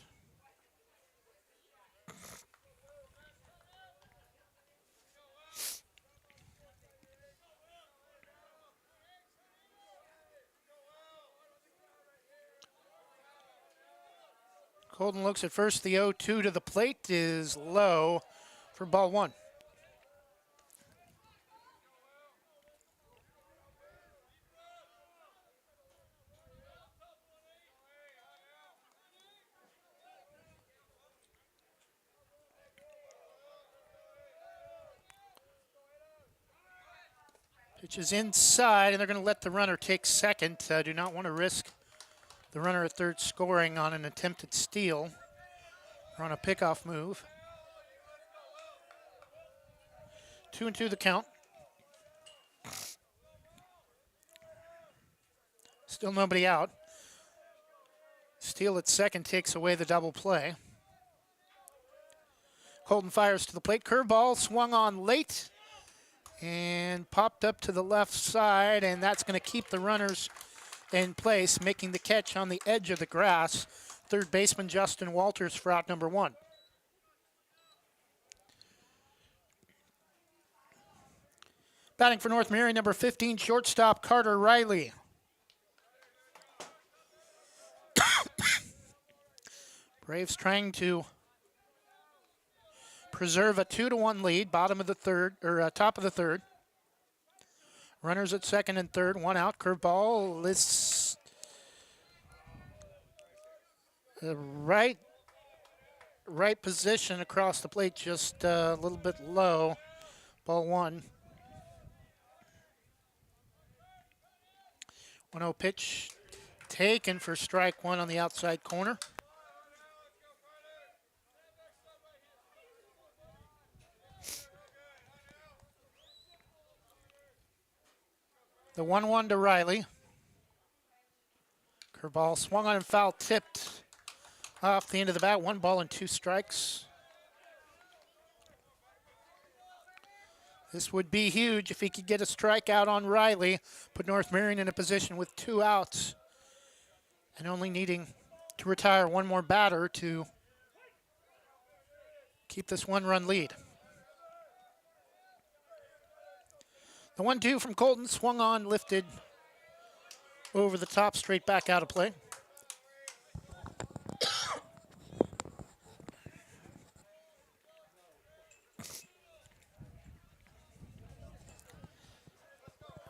Colton looks at first. The 0-2 to the plate is low for ball one. Pitch is inside, and they're going to let the runner take second. Do not want to risk the runner at third scoring on an attempted steal or on a pickoff move. 2-2 the count. Still nobody out. Steal at second takes away the double play. Colton fires to the plate. Curveball swung on late and popped up to the left side, and that's going to keep the runners in place, making the catch on the edge of the grass. Third baseman Justin Walters for out number one. Batting for North Marion, number 15, shortstop Carter Riley. Braves trying to preserve a 2-1 lead, bottom of the third, or top of the third. Runners at second and third, one out. Curveball, this right position across the plate, just a little bit low. Ball one. 1-0 pitch taken for strike one on the outside corner. The 1-1 to Riley. Curveball swung on and foul tipped off the end of the bat. 1 ball and 2 strikes. This would be huge if he could get a strikeout on Riley. Put North Marion in a position with 2 outs and only needing to retire one more batter to keep this 1-run lead. The 1-2 from Colton swung on, lifted over the top, straight back out of play.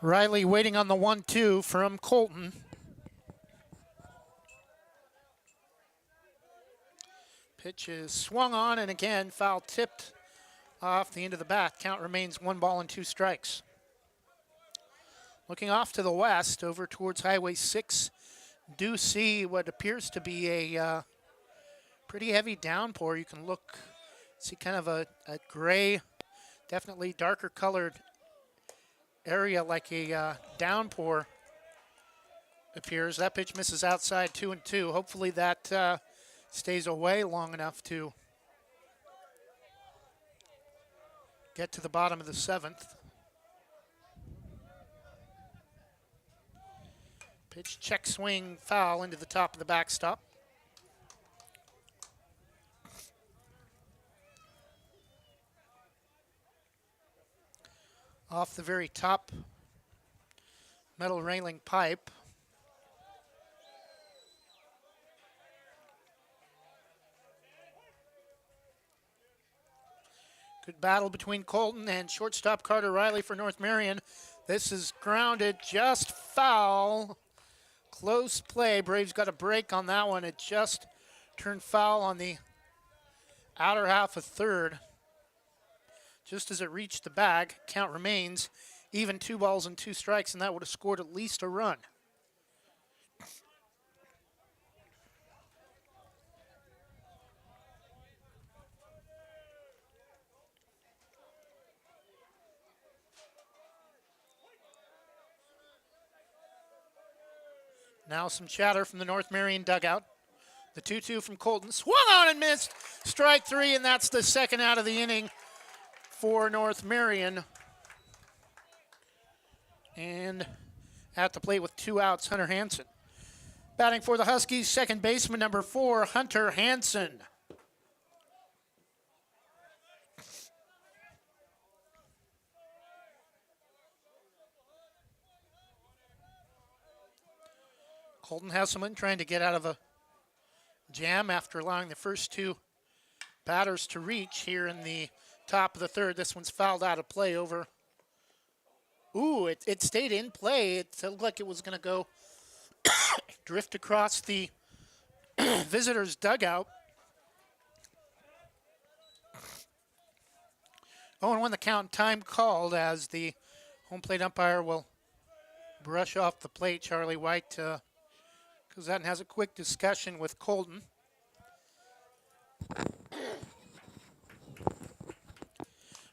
Riley waiting on the 1-2 from Colton. Pitch is swung on and again foul tipped off the end of the bat. Count remains 1 ball and 2 strikes. Looking off to the west, over towards Highway 6, do see what appears to be a pretty heavy downpour. You can see kind of a gray, definitely darker colored area like a downpour appears. That pitch misses outside, 2-2. Hopefully that stays away long enough to get to the bottom of the 7th. Pitch, check swing, foul into the top of the backstop. Off the very top metal railing pipe. Good battle between Colton and shortstop Carter Riley for North Marion. This is grounded, just foul. Close play. Braves got a break on that one. It just turned foul on the outer half of third. Just as it reached the bag, count remains even 2 balls and 2 strikes, and that would have scored at least a run. Now some chatter from the North Marion dugout. The 2-2 from Colton. Swung on and missed. Strike 3, and that's the second out of the inning for North Marion. And at the plate with 2 outs, Hunter Hansen. Batting for the Huskies, second baseman number 4, Hunter Hansen. Colton Hesselman trying to get out of a jam after allowing the first two batters to reach here in the top of the third. This one's fouled out of play over. Ooh, it stayed in play. It looked like it was going to go drift across the visitors' dugout. 0-1 the count, time called as the home plate umpire will brush off the plate. Charlie White goes out and has a quick discussion with Colton.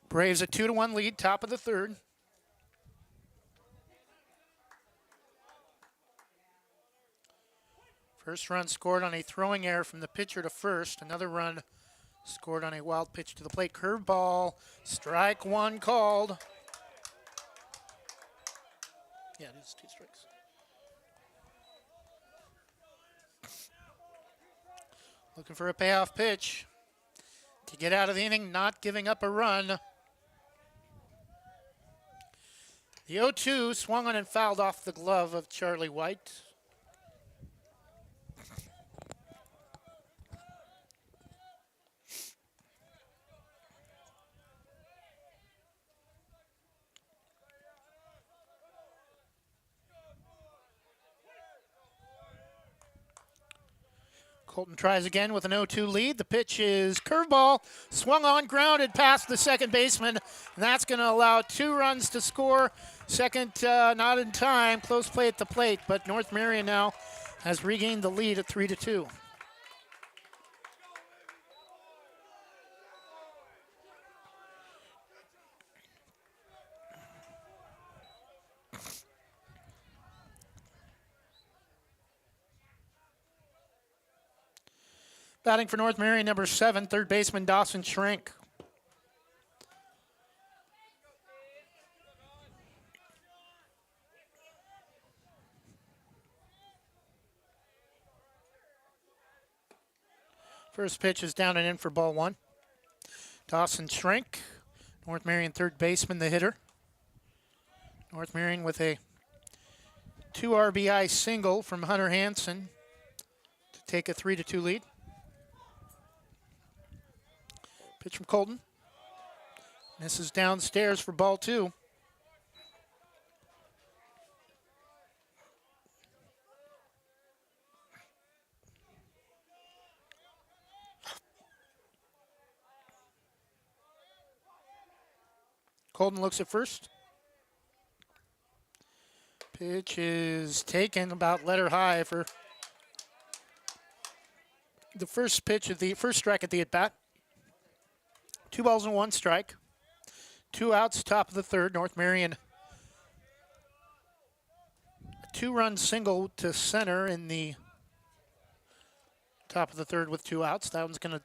Braves a 2-1 lead, top of the third. First run scored on a throwing error from the pitcher to first. Another run scored on a wild pitch to the plate. Curveball, strike one called. Yeah, it is 2 strikes. Looking for a payoff pitch to get out of the inning, not giving up a run. The 0-2 swung on and fouled off the glove of Charlie White. Colton tries again with an 0-2 lead. The pitch is curveball, swung on, grounded past the second baseman, and that's going to allow 2 runs to score. Second, not in time, close play at the plate, but North Marion now has regained the lead at 3-2. Batting for North Marion, number 7, third baseman Dawson Shrink. First pitch is down and in for ball 1. Dawson Shrink, North Marion third baseman, the hitter. North Marion with a 2 RBI single from Hunter Hansen to take a 3-2 lead. Pitch from Colton. This is downstairs for ball 2. Colton looks at first. Pitch is taken about letter high for the first pitch of the first strike at the at-bat. 2 balls and 1 strike. 2 outs, top of the third. North Marion. A 2-run single to center in the top of the third with 2 outs. That one's going to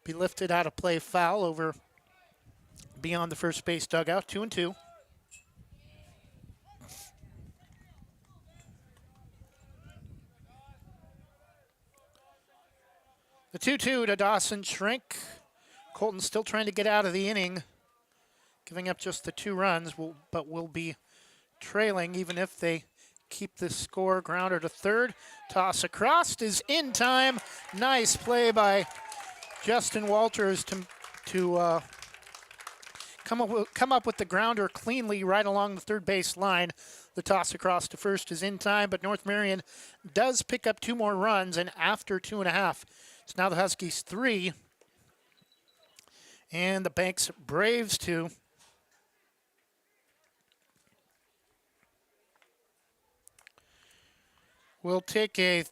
be lifted out of play, foul over beyond the first base dugout. 2-2. The 2-2 to Dawson Shrink. Colton still trying to get out of the inning, giving up just the 2 runs, but will be trailing even if they keep this score. Grounder to third. Toss across is in time. Nice play by Justin Walters to come up with the grounder cleanly right along the third base line. The toss across to first is in time, but North Marion does pick up 2 more runs, and after 2.5, it's now the Huskies 3. And the Banks Braves 2. We'll take a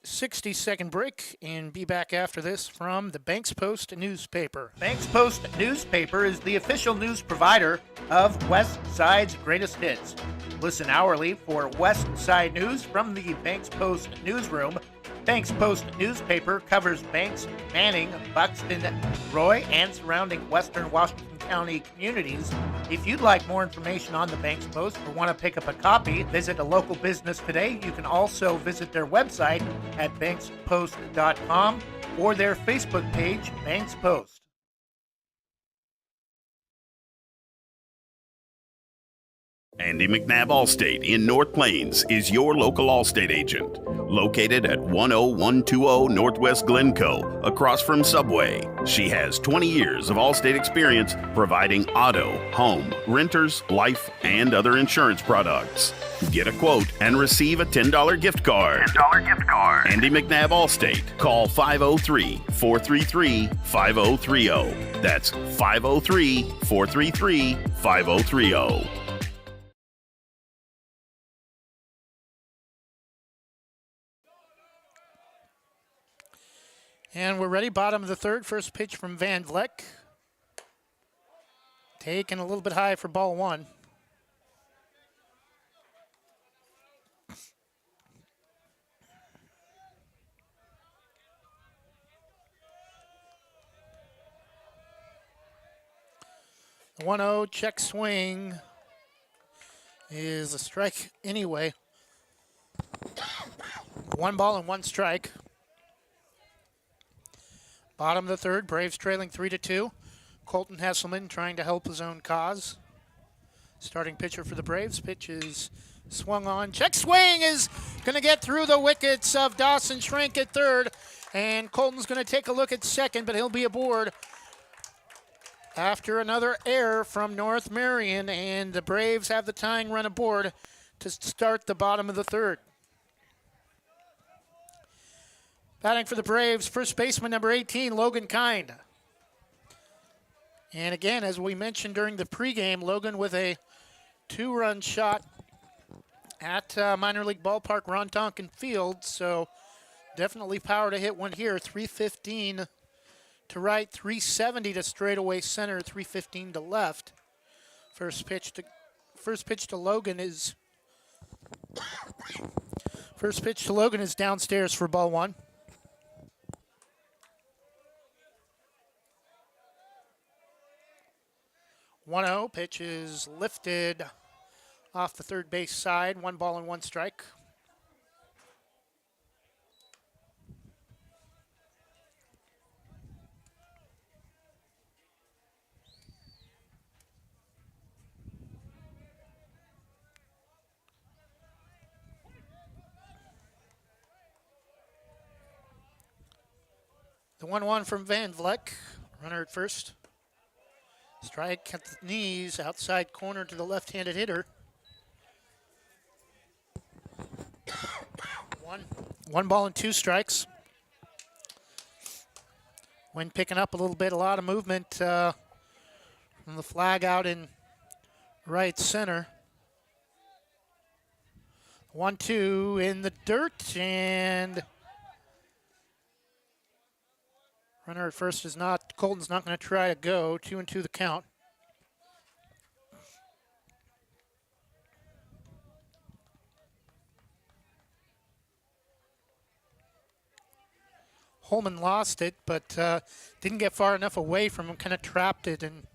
60-second break and be back after this from the Banks Post newspaper.
Banks Post newspaper is the official news provider of West Side's greatest hits. Listen hourly for West Side news from the Banks Post newsroom. Banks Post newspaper covers Banks, Manning, Buxton, Roy, and surrounding western Washington County communities. If you'd like more information on the Banks Post or want to pick up a copy, visit a local business today. You can also visit their website at bankspost.com or their Facebook page, Banks Post.
Andy McNabb Allstate in North Plains is your local Allstate agent. Located at 10120 Northwest Glencoe, across from Subway. She has 20 years of Allstate experience providing auto, home, renters, life, and other insurance products. Get a quote and receive a $10 gift card. Andy McNabb Allstate. Call 503-433-5030. That's 503-433-5030.
And we're ready. Bottom of the third. First pitch from Van Vleck. Taken a little bit high for ball one. The 1-0 check swing is a strike anyway. 1 ball and 1 strike. Bottom of the third, Braves trailing 3-2. Colton Hesselman trying to help his own cause. Starting pitcher for the Braves. Pitch is swung on. Check swing is going to get through the wickets of Dawson Schrank at third. And Colton's going to take a look at second, but he'll be aboard after another error from North Marion. And the Braves have the tying run aboard to start the bottom of the third. Batting for the Braves, first baseman number 18, Logan Kind. And again, as we mentioned during the pregame, Logan with a 2-run shot at minor league ballpark Ron Tonkin Field. So definitely power to hit one here. 315 to right, 370 to straightaway center, 315 to left. First pitch to Logan is downstairs for ball one. 1-0, pitch is lifted off the third base side. 1 ball and 1 strike. The 1-1 from Van Vleck, runner at first. Strike at the knees, outside corner to the left-handed hitter. One ball and 2 strikes. Wind picking up a little bit, a lot of movement from the flag out in right center. 1-2 in the dirt, and runner at first is not, Colton's not going to try to go. 2-2 the count. Holman lost it, but didn't get far enough away from him, kind of trapped it in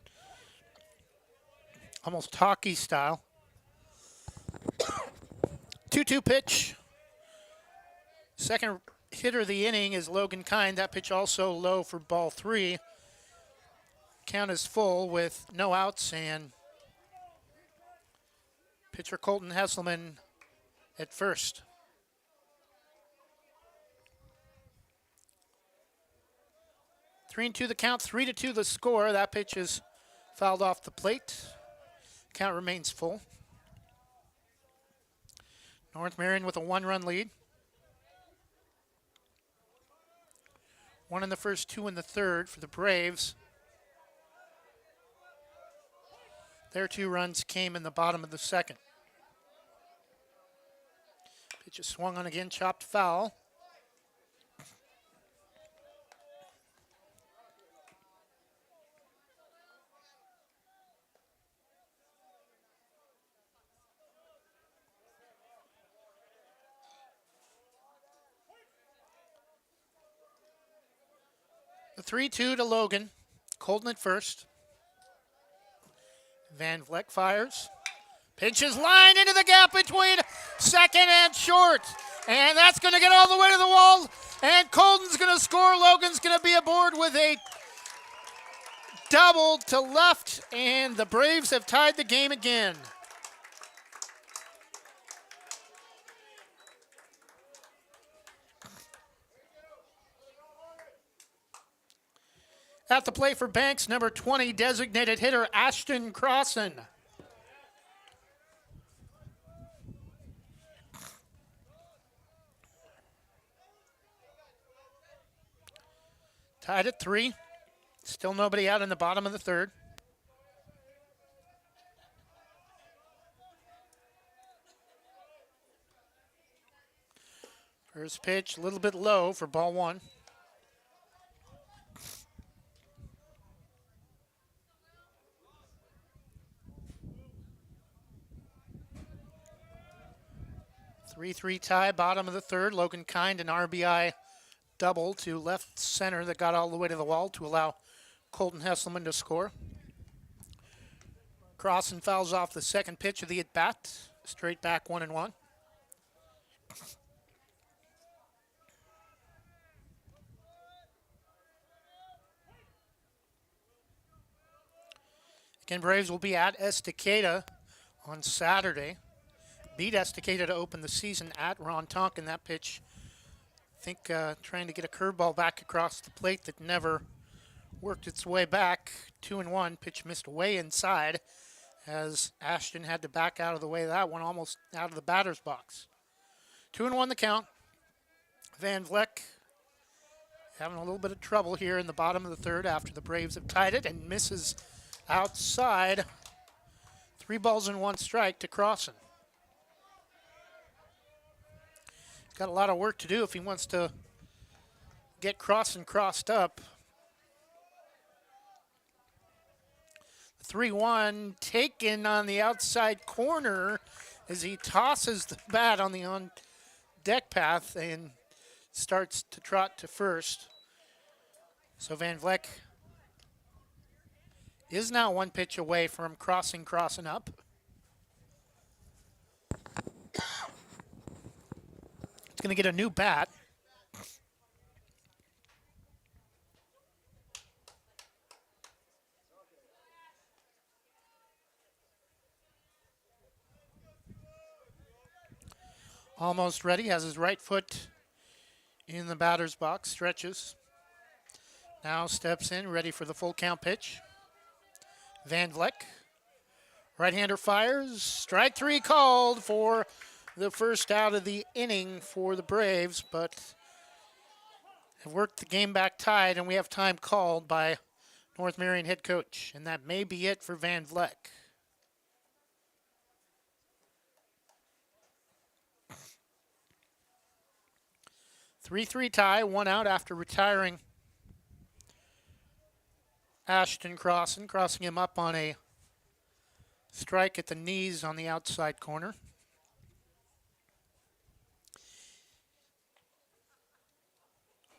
almost hockey style. 2-2 pitch. Second hitter of the inning is Logan Kind. That pitch also low for ball 3. Count is full with no outs, and pitcher Colton Hesselman at first. 3-2 the count, 3-2 the score. That pitch is fouled off the plate. Count remains full. North Marion with a 1-run lead. 1 in the first, 2 in the third for the Braves. Their 2 runs came in the bottom of the second. Pitch is swung on again, chopped foul. The 3-2 to Logan. Colton at first. Van Vleck fires. Pitch is lined into the gap between second and short. And that's going to get all the way to the wall. And Colton's going to score. Logan's going to be aboard with a double to left. And the Braves have tied the game again. At the plate for Banks, number 20, designated hitter Ashton Crossan. Tied at 3. Still nobody out in the bottom of the third. First pitch, a little bit low for ball 1. Three tie, bottom of the third. Logan Kind, an RBI double to left center that got all the way to the wall to allow Colton Hesselman to score. Crossan fouls off the second pitch of the at-bat. Straight back 1-1. Again, Braves will be at Estacada on Saturday. Beat Estacada to open the season at Ron Tonkin. That pitch, I think, trying to get a curveball back across the plate that never worked its way back. 2-1. Pitch missed way inside as Ashton had to back out of the way of that one, almost out of the batter's box. 2-1 the count. Van Vleck having a little bit of trouble here in the bottom of the third after the Braves have tied it and misses outside. 3 balls and 1 strike to Crossan. Got a lot of work to do if he wants to get Crossan crossed up. 3-1 taken on the outside corner as he tosses the bat on the on-deck path and starts to trot to first. So Van Vleck is now 1 pitch away from crossing up. Going to get a new bat. Almost ready, has his right foot in the batter's box, stretches. Now steps in, ready for the full count pitch. Van Vleck, right-hander fires, strike 3 called for the first out of the inning for the Braves, but have worked the game back tied, and we have time called by North Marion head coach, and that may be it for Van Vleck. Three tie, 1 out after retiring Ashton Crossan, crossing him up on a strike at the knees on the outside corner.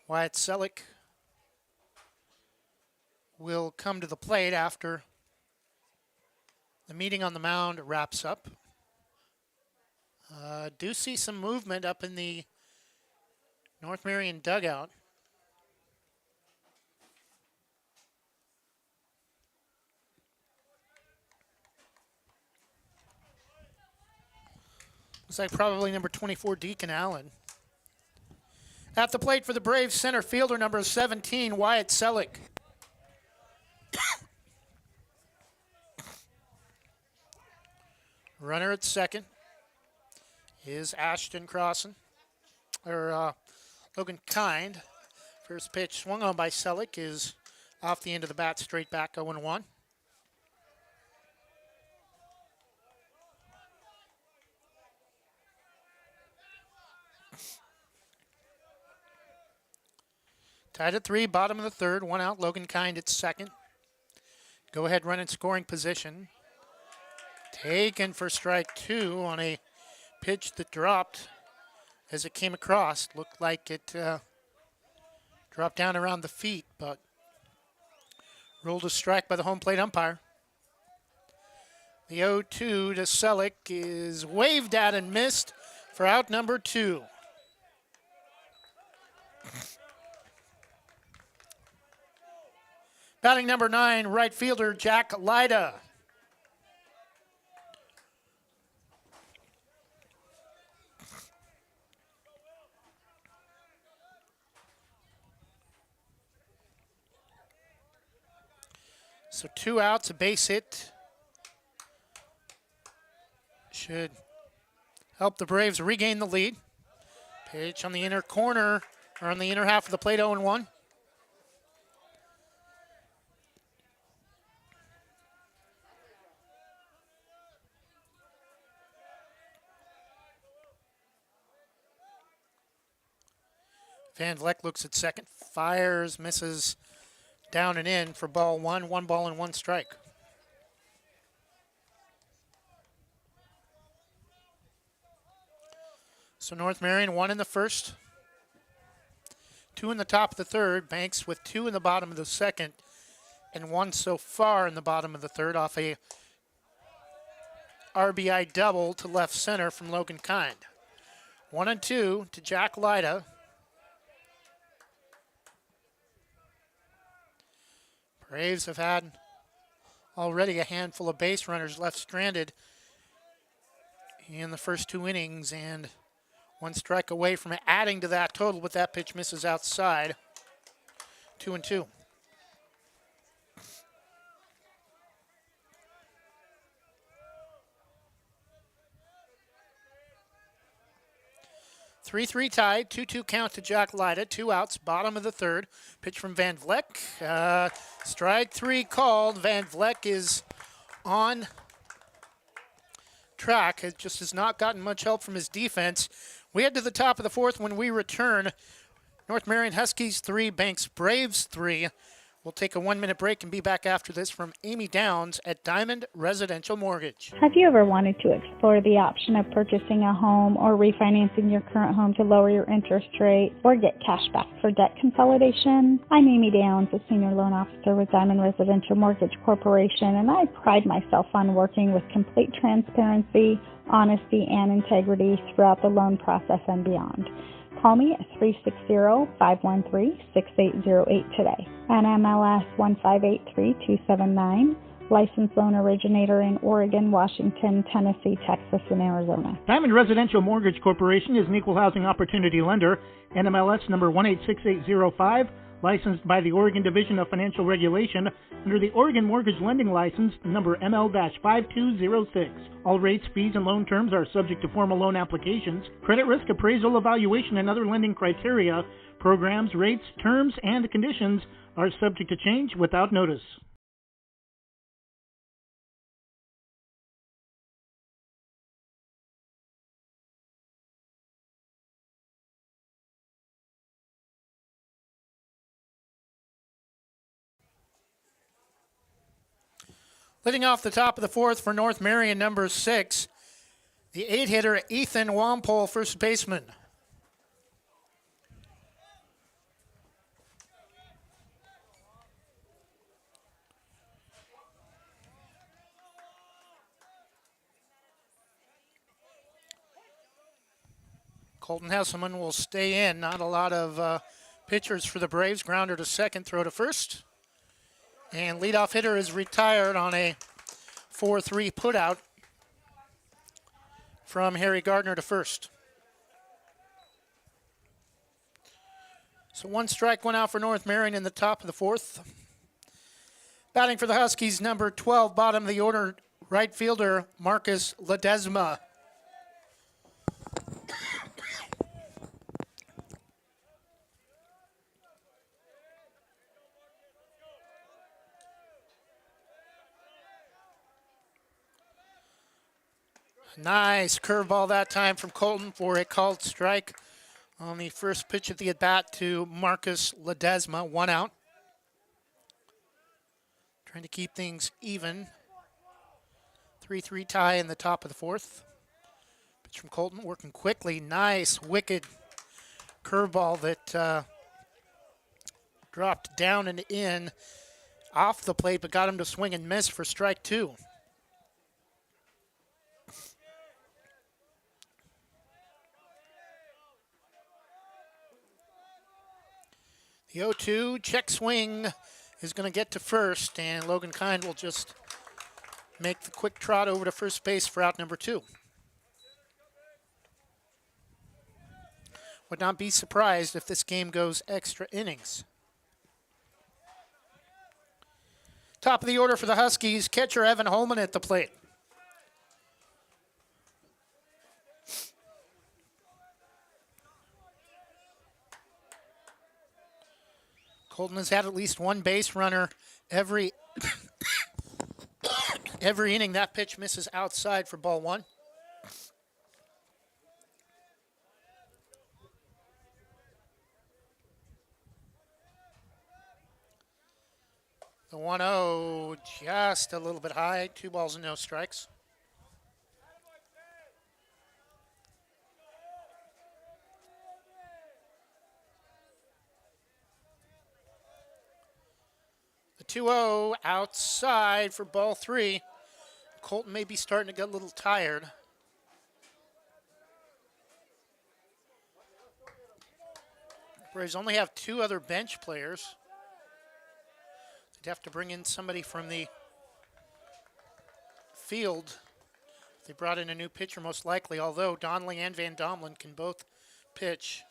Wyatt Selleck will come to the plate after the meeting on the mound wraps up. Do see some movement up in the North Marion dugout. Looks like probably number 24, Deacon Allen. At the plate for the Braves, center fielder number 17, Wyatt Selleck. Runner at second is Ashton Crossan, or Logan Kind. First pitch swung on by Selleck is off the end of the bat, straight back 0-1. Tied at 3, bottom of the third, 1 out. Logan Kind at second. Go ahead, run in scoring position. Taken for strike 2 on a pitch that dropped as it came across. Looked like it dropped down around the feet, but ruled a strike by the home plate umpire. The 0-2 to Selleck is waved at and missed for out number 2. Batting number 9, right fielder Jack Lyda. So 2 outs, a base hit. Should help the Braves regain the lead. Pitch on the inner corner, or on the inner half of the plate, 0-1. Van Vleck looks at second, fires, misses down and in for ball 1. 1 ball and 1 strike. So North Marion 1 in the first, 2 in the top of the third. Banks with 2 in the bottom of the second, and 1 so far in the bottom of the third off a RBI double to left center from Logan Kind. 1-2 to Jack Lyda. Braves have had already a handful of base runners left stranded in the first 2 innings, and 1 strike away from adding to that total, but that pitch misses outside. 2-2. Three tied, 2-2 count to Jack Lyda, 2 outs, bottom of the third. Pitch from Van Vleck. Strike 3 called. Van Vleck is on track. It just has not gotten much help from his defense. We head to the top of the fourth when we return. North Marion Huskies 3, Banks Braves 3. We'll take a 1-minute break and be back after this from Amy Downs at Diamond Residential Mortgage.
Have you ever wanted to explore the option of purchasing a home or refinancing your current home to lower your interest rate or get cash back for debt consolidation? I'm Amy Downs, a Senior Loan Officer with Diamond Residential Mortgage Corporation, and I pride myself on working with complete transparency, honesty, and integrity throughout the loan process and beyond. Call me at 360-513-6808 today. NMLS 1583279, licensed loan originator in Oregon, Washington, Tennessee, Texas, and Arizona.
Diamond Residential Mortgage Corporation is an equal housing opportunity lender. NMLS number 186805, licensed by the Oregon Division of Financial Regulation under the Oregon Mortgage Lending License number ML-5206. All rates, fees, and loan terms are subject to formal loan applications, credit risk appraisal evaluation, and other lending criteria. Programs, rates, terms, and conditions are subject to change without notice.
Leading off the top of the fourth for North Marion, number 6, the 8-hitter Ethan Wampole, first baseman. Colton Hesselman will stay in. Not a lot of pitchers for the Braves. Grounder to second, throw to first. And leadoff hitter is retired on a 4-3 putout from Harry Gardner to first. So 1 strike, 1 out for North Marion in the top of the fourth. Batting for the Huskies, number 12, bottom of the order, right fielder Marcus Ledesma. Nice curveball that time from Colton for a called strike on the first pitch of the at-bat to Marcus Ledesma, 1 out. Trying to keep things even. 3-3 tie in the top of the fourth. Pitch from Colton, working quickly. Nice, wicked curveball that dropped down and in off the plate, but got him to swing and miss for strike 2. The 0-2 check swing is going to get to first, and Logan Kind will just make the quick trot over to first base for out number 2. Would not be surprised if this game goes extra innings. Top of the order for the Huskies, catcher Evan Holman at the plate. Colton has had at least one base runner every every inning. That pitch misses outside for ball 1. The 1-0 just a little bit high. 2 balls and no strikes. The 2-0 outside for ball 3. Colton may be starting to get a little tired. Braves only have 2 other bench players. They'd have to bring in somebody from the field. They brought in a new pitcher most likely, although Donnelly and Van Domelen can both pitch.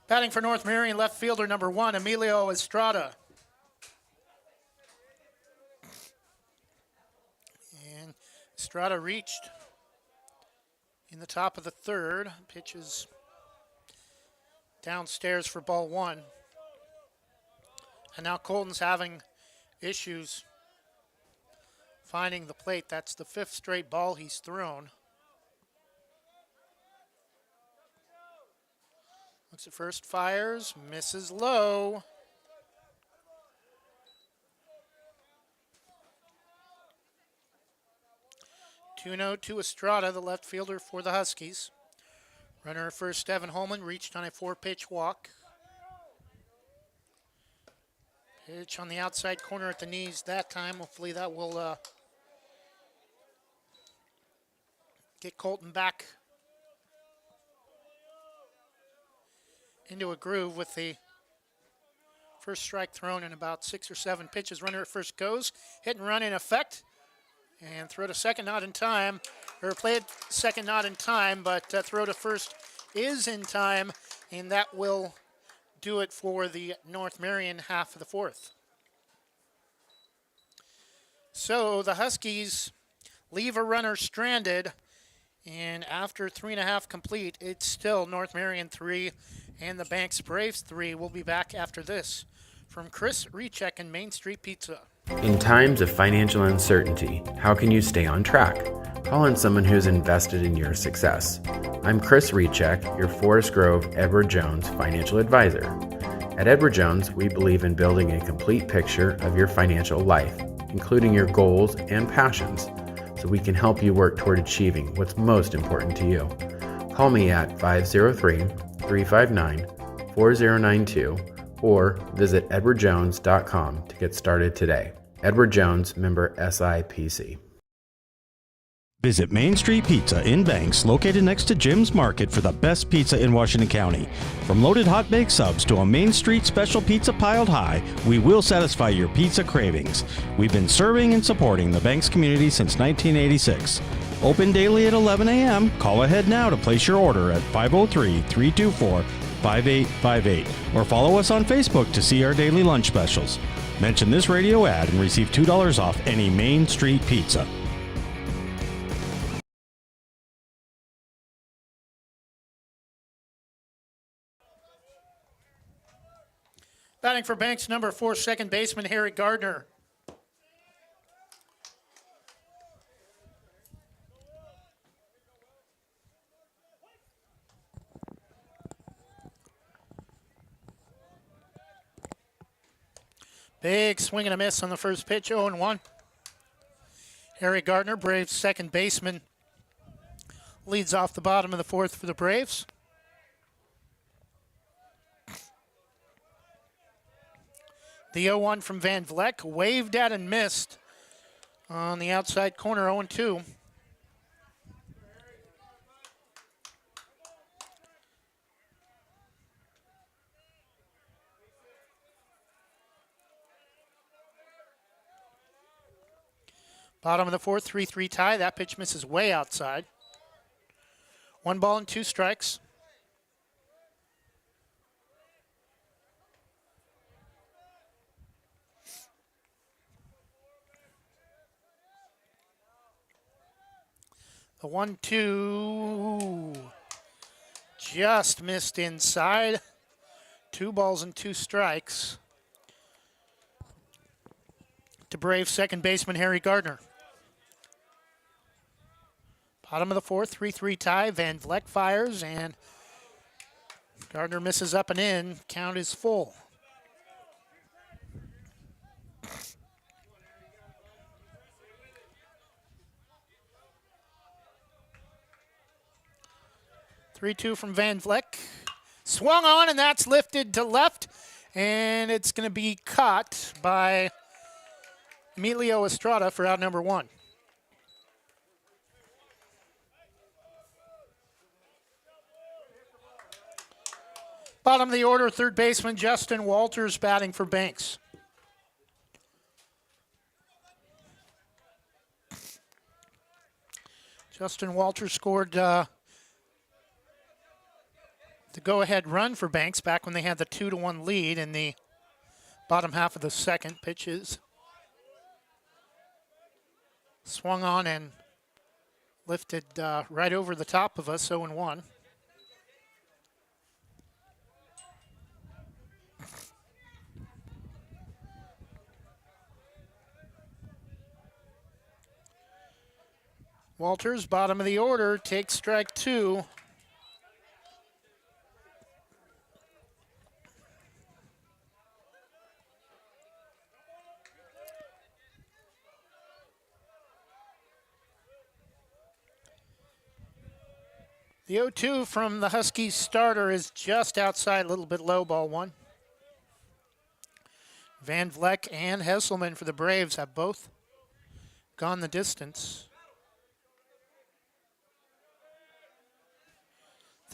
Batting for North Marion, left fielder number 1, Emilio Estrada. And Estrada reached in the top of the 3rd. Pitches downstairs for ball 1. And now Colton's having issues finding the plate. That's the 5th straight ball he's thrown. Looks at first, fires, misses low. Two-0 to Estrada, the left fielder for the Huskies. Runner at first, Evan Holman, reached on a 4-pitch walk. Pitch on the outside corner at the knees that time. Hopefully that will get Colton back into a groove with the first strike thrown in about 6 or 7 pitches. Runner at first goes, hit and run in effect, and throw to second not in time, or play it second not in time, but throw to first is in time, and that will do it for the North Marion half of the 4th. So the Huskies leave a runner stranded, and after 3.5 complete, it's still North Marion 3 and the Banks Braves 3. We'll be back after this. From Chris Recheck and Main Street Pizza.
In times of financial uncertainty, how can you stay on track? Call on someone who's invested in your success. I'm Chris Recheck, your Forest Grove Edward Jones financial advisor. At Edward Jones, we believe in building a complete picture of your financial life, including your goals and passions, so we can help you work toward achieving what's most important to you. Call me at 503-359-4092 or visit edwardjones.com to get started today. Edward Jones, member SIPC.
Visit Main Street Pizza in Banks, located next to Jim's Market, for the best pizza in Washington County. From loaded hot baked subs to a Main Street special pizza piled high, we will satisfy your pizza cravings. We've been serving and supporting the Banks community since 1986. Open daily at 11 a.m. Call ahead now to place your order at 503-324-5858 or follow us on Facebook to see our daily lunch specials. Mention this radio ad and receive $2 off any Main Street pizza.
Batting for Banks, number 4, second baseman Harry Gardner. Big swing and a miss on the first pitch, 0-1. Harry Gardner, Braves second baseman, leads off the bottom of the 4th for the Braves. The 0-1 from Van Vleck, waved at and missed on the outside corner, 0-2. Bottom of the fourth, 3-3 tie. That pitch misses way outside. 1 ball and 2 strikes. The 1-2 just missed inside. 2 balls and 2 strikes to Brave second baseman Harry Gardner. Bottom of the fourth, 3-3 tie. Van Vleck fires, and Gardner misses up and in. Count is full. Three-two from Van Vleck. Swung on, and that's lifted to left, and it's going to be caught by Emilio Estrada for out number 1. Bottom of the order, third baseman Justin Walters batting for Banks. Justin Walters scored the go-ahead run for Banks back when they had the 2-1 lead in the bottom half of the second. Pitches swung on and lifted right over the top of us, 0-1. Walters, bottom of the order, takes strike 2. The 0-2 from the Huskies starter is just outside, a little bit low, ball 1. Van Vleck and Hesselman for the Braves have both gone the distance.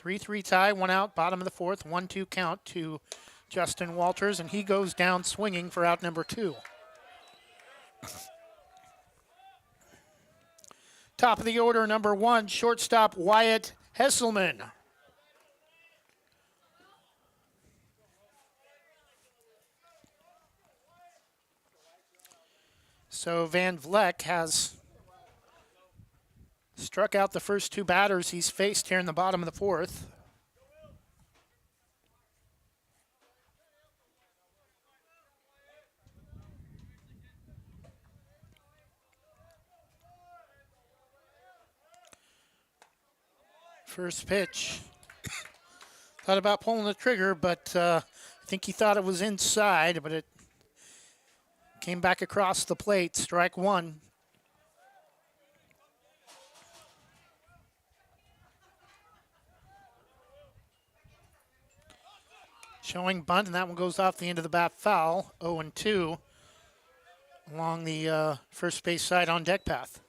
3-3 tie, 1 out, bottom of the fourth, 1-2 count to Justin Walters, and he goes down swinging for out number 2. Top of the order, number 1, shortstop Wyatt Hesselman. So Van Vleck has struck out the first 2 batters he's faced here in the bottom of the fourth. First pitch. Thought about pulling the trigger, but I think he thought it was inside, but it came back across the plate. Strike 1. Showing bunt, and that one goes off the end of the bat foul. 0-2 along the first base side on deck path.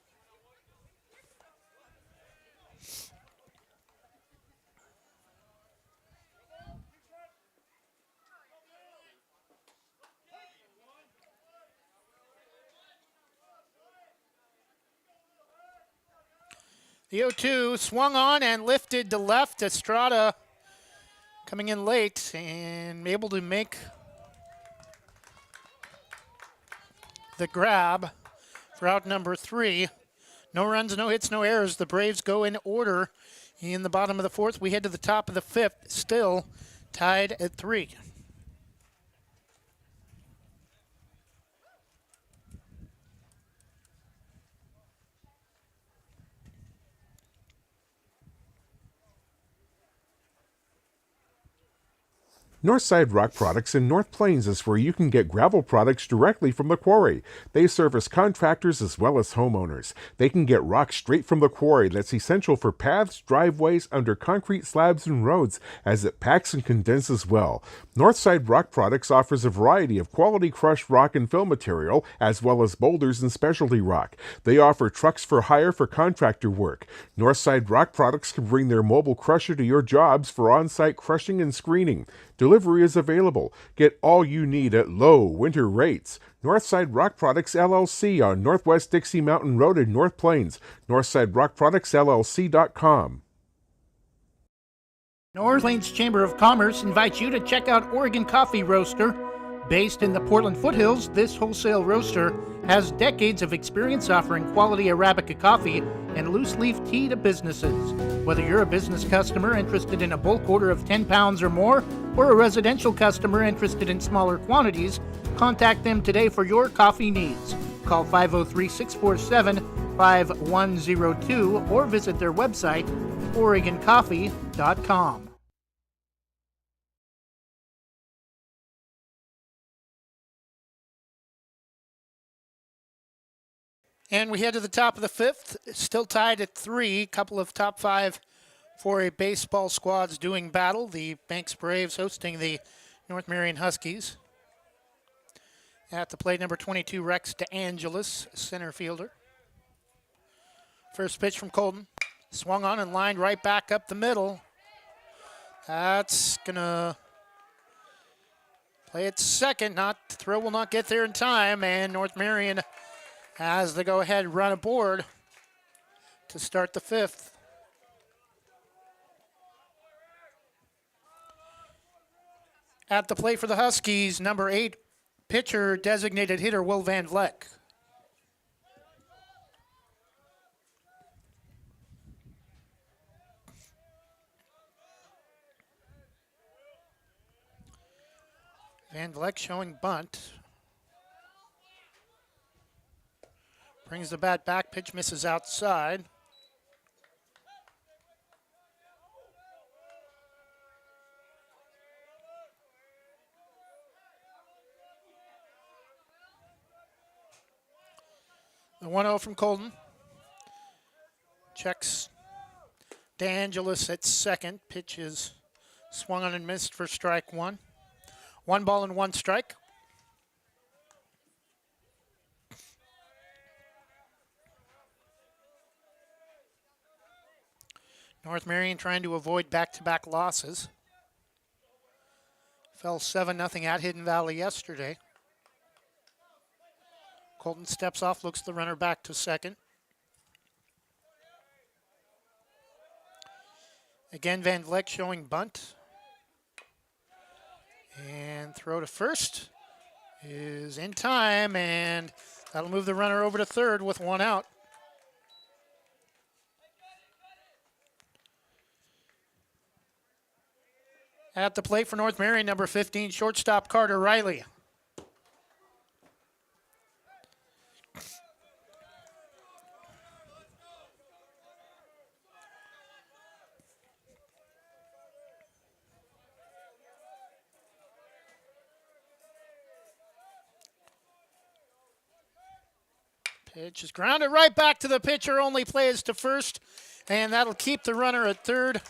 The 0-2 swung on and lifted to left. Estrada coming in late and able to make the grab for out number 3. No runs, no hits, no errors. The Braves go in order in the bottom of the fourth. We head to the top of the fifth, still tied at 3.
Northside Rock Products in North Plains is where you can get gravel products directly from the quarry. They service contractors as well as homeowners. They can get rock straight from the quarry that's essential for paths, driveways, under concrete slabs and roads, as it packs and condenses well. Northside Rock Products offers a variety of quality crushed rock and fill material, as well as boulders and specialty rock. They offer trucks for hire for contractor work. Northside Rock Products can bring their mobile crusher to your jobs for on-site crushing and screening. To Delivery is available. Get all you need at low winter rates. Northside Rock Products LLC on Northwest Dixie Mountain Road in North Plains. NorthsideRockProductsLLC.com.
North Plains Chamber of Commerce invites you to check out Oregon Coffee Roaster. Based in the Portland foothills, this wholesale roaster has decades of experience offering quality Arabica coffee and loose leaf tea to businesses. Whether you're a business customer interested in a bulk order of 10 pounds or more, or a residential customer interested in smaller quantities, contact them today for your coffee needs. Call 503-647-5102 or visit their website, OregonCoffee.com.
And we head to the top of the fifth, still tied at 3. Couple of top 5 for a baseball squads doing battle. The Banks Braves hosting the North Marion Huskies. At the plate, number 22, Rex DeAngelis, center fielder. First pitch from Colton. Swung on and lined right back up the middle. That's going to play it second. The throw will not get there in time, and North Marion has the go-ahead run aboard to start the fifth. At the plate for the Huskies, number 8, pitcher designated hitter Will Van Vleck. Van Vleck showing bunt. Brings the bat back, pitch misses outside. The 1-0 from Colton. Checks DeAngelis at second. Pitch is swung on and missed for strike one. 1 ball and 1 strike. North Marion trying to avoid back-to-back losses. Fell 7-0 at Hidden Valley yesterday. Colton steps off, looks the runner back to second. Again, Van Vleck showing bunt. And throw to first is in time, and that'll move the runner over to third with 1 out. At the plate for North Marion, number 15, shortstop Carter Riley. Pitch is grounded right back to the pitcher, only plays to first, and that'll keep the runner at third.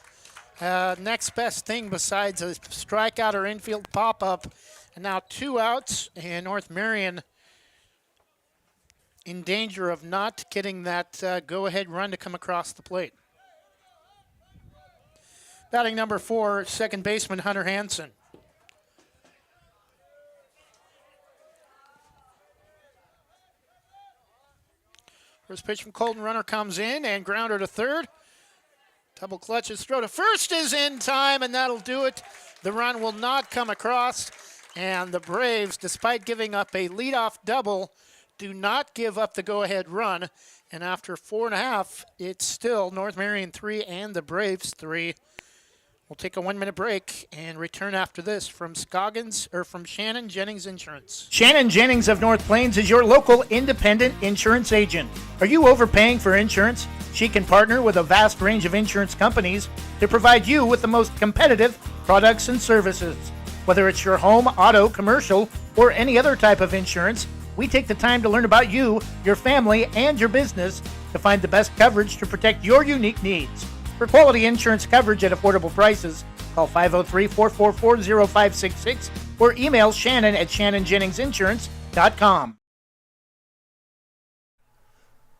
Next best thing besides a strikeout or infield pop-up. And now 2 outs, and North Marion in danger of not getting that go-ahead run to come across the plate. Batting number 4, second baseman Hunter Hansen. First pitch from Colton, runner comes in, and grounder to third. Double clutches, throw to first is in time, and that'll do it. The run will not come across, and the Braves, despite giving up a leadoff double, do not give up the go-ahead run. And after 4.5, it's still North Marion 3 and the Braves 3. We'll take a 1-minute break and return after this from Shannon Jennings Insurance.
Shannon Jennings of North Plains is your local independent insurance agent. Are you overpaying for insurance? She can partner with a vast range of insurance companies to provide you with the most competitive products and services. Whether it's your home, auto, commercial, or any other type of insurance, we take the time to learn about you, your family, and your business to find the best coverage to protect your unique needs. For quality insurance coverage at affordable prices, call 503-444-0566 or email Shannon at shannonjenningsinsurance.com.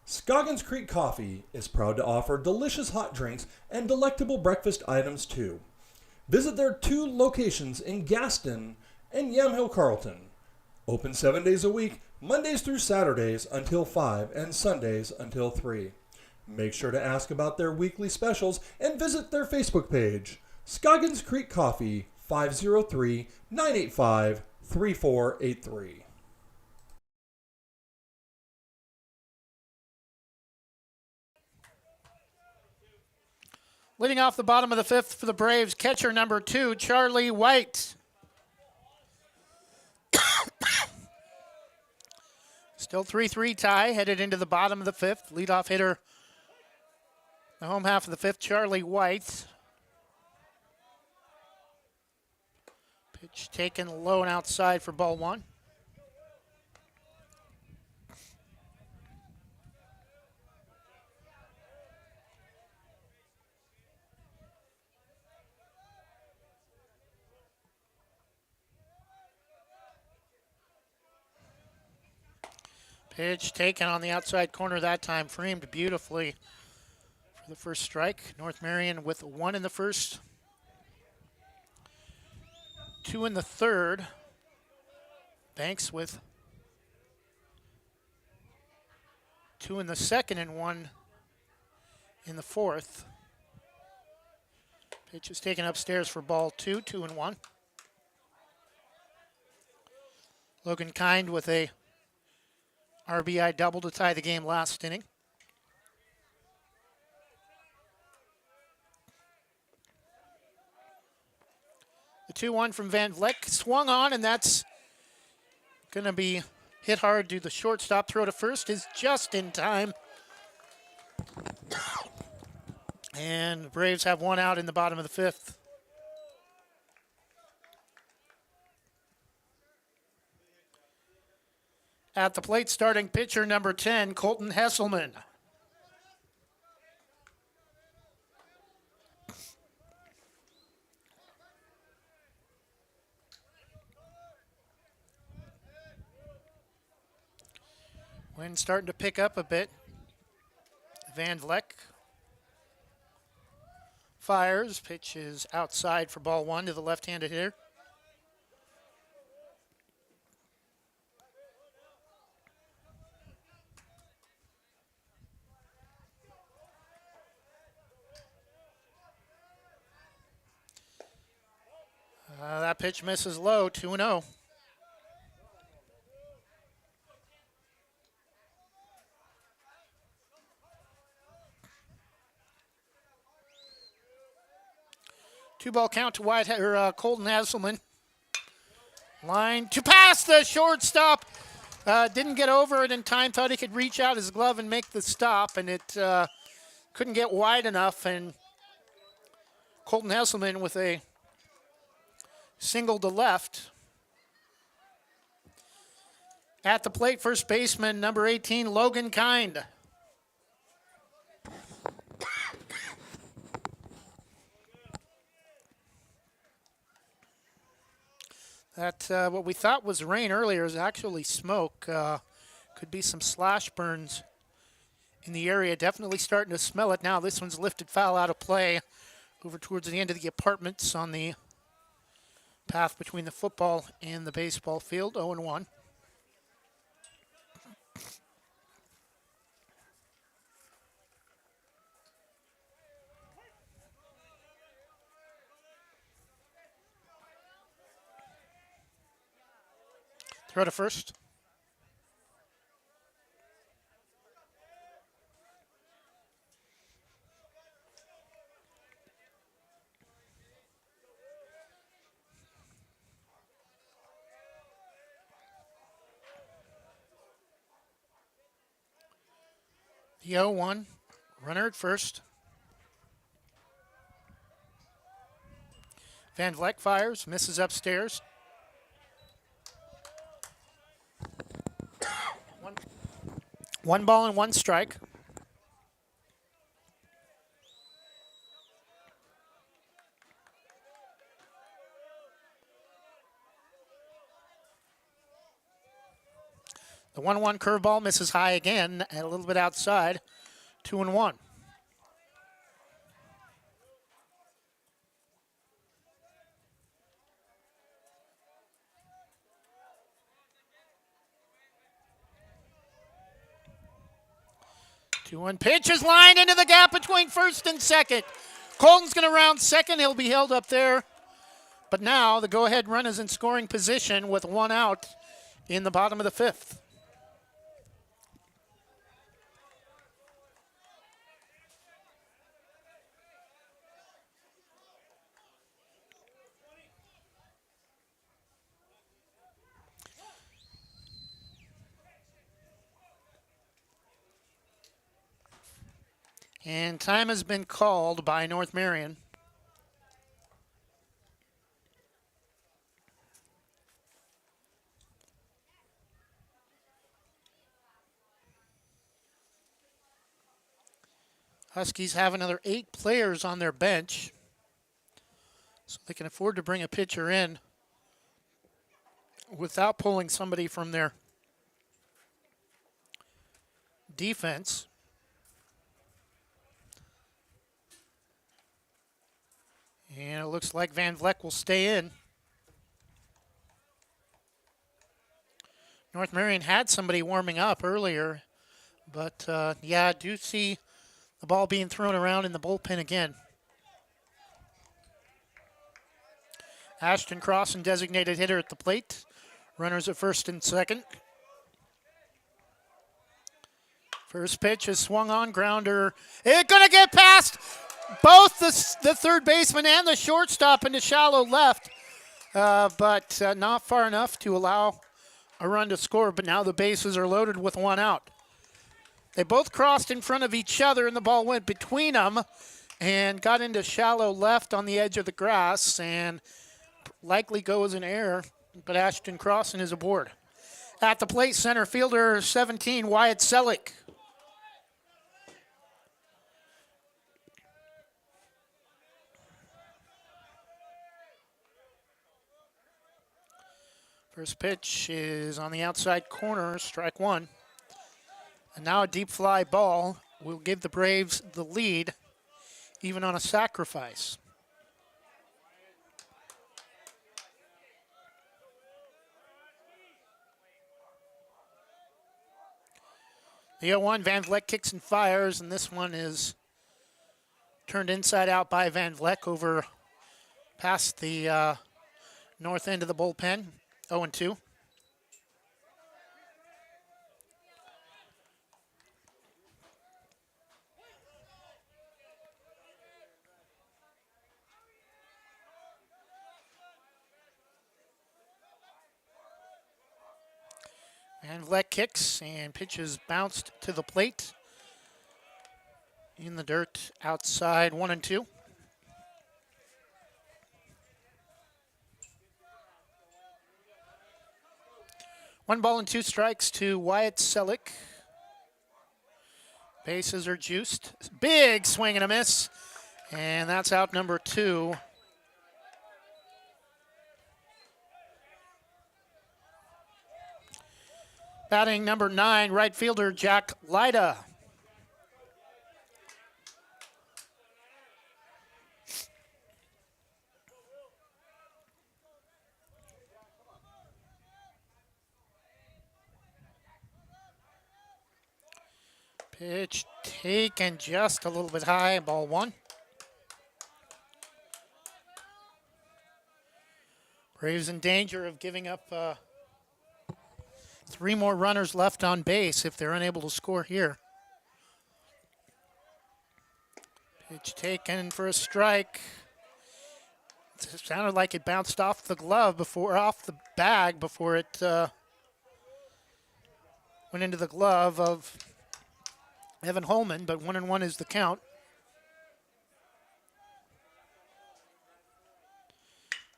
Scoggins Creek Coffee is proud to offer delicious hot drinks and delectable breakfast items too. Visit their 2 locations in Gaston and Yamhill Carlton. Open 7 days a week, Mondays through Saturdays until 5 and Sundays until 3. Make sure to ask about their weekly specials and visit their Facebook page. Scoggins Creek Coffee, 503-985-3483.
Leading off the bottom of the 5th for the Braves, catcher number 2, Charlie White. Still 3-3 tie, headed into the bottom of the 5th. Leadoff hitter, the home half of the 5th, Charlie White. Pitch taken low and outside for ball 1. Pitch taken on the outside corner that time, framed beautifully for the first strike. North Marion with 1 in the first, 2 in the third. Banks with 2 in the second and 1 in the fourth. Pitch is taken upstairs for ball 2, 2-1. Logan Kind with a RBI double to tie the game last inning. The 2-1 from Van Vleck swung on, and that's going to be hit hard to the shortstop. Throw to first is just in time. And the Braves have 1 out in the bottom of the 5th. At the plate, starting pitcher number 10, Colton Hesselman. Wind starting to pick up a bit. Van Vleck fires. Pitch is outside for ball 1 to the left-handed hitter. That pitch misses low, 2-0. Two-ball count to Colton Hesselman. Line to pass the shortstop. Didn't get over it in time. Thought he could reach out his glove and make the stop, and it couldn't get wide enough. And Colton Hesselman with a single to left. At the plate, first baseman, number 18, Logan Kind. That what we thought was rain earlier is actually smoke. Could be some slash burns in the area. Definitely starting to smell it now. This one's lifted foul out of play over towards the end of the apartments on the path between the football and the baseball field, 0-1. Throw to first. The 0-1, runner at first. Van Vleck fires, misses upstairs. One ball and 1 strike. The 1-1 curveball misses high again and a little bit outside. 2-1. 2-1 pitch is lined into the gap between first and second. Colton's going to round second. He'll be held up there. But now the go-ahead run is in scoring position with one out in the bottom of the fifth. And time has been called by North Marion. Huskies have another 8 players on their bench, so they can afford to bring a pitcher in without pulling somebody from their defense. And it looks like Van Vleck will stay in. North Marion had somebody warming up earlier, but yeah, I do see the ball being thrown around in the bullpen again. Ashton Crossan, designated hitter at the plate. Runners at first and second. First pitch is swung on, grounder. It's going to get past both the third baseman and the shortstop into shallow left, but not far enough to allow a run to score. But now the bases are loaded with one out. They both crossed in front of each other, and the ball went between them and got into shallow left on the edge of the grass, and likely goes in error, but Ashton Crossan is aboard. At the plate, center fielder 17, Wyatt Selleck. First pitch is on the outside corner, strike one. And now a deep fly ball will give the Braves the lead, even on a sacrifice. The 0-1, Van Vleck kicks and fires, and this one is turned inside out by Van Vleck over past the north end of the bullpen. 0-2. Van Vleck kicks and pitches bounced to the plate. In the dirt outside, 1-2. One ball and two strikes to Wyatt Selleck. Bases are juiced. Big swing and a miss. And that's out number 2. Batting number 9, right fielder Jack Lyda. Pitch taken just a little bit high, ball 1. Braves in danger of giving up 3 more runners left on base if they're unable to score here. Pitch taken for a strike. It sounded like it bounced off the glove off the bag before it went into the glove of Evan Holman, but 1-1 is the count.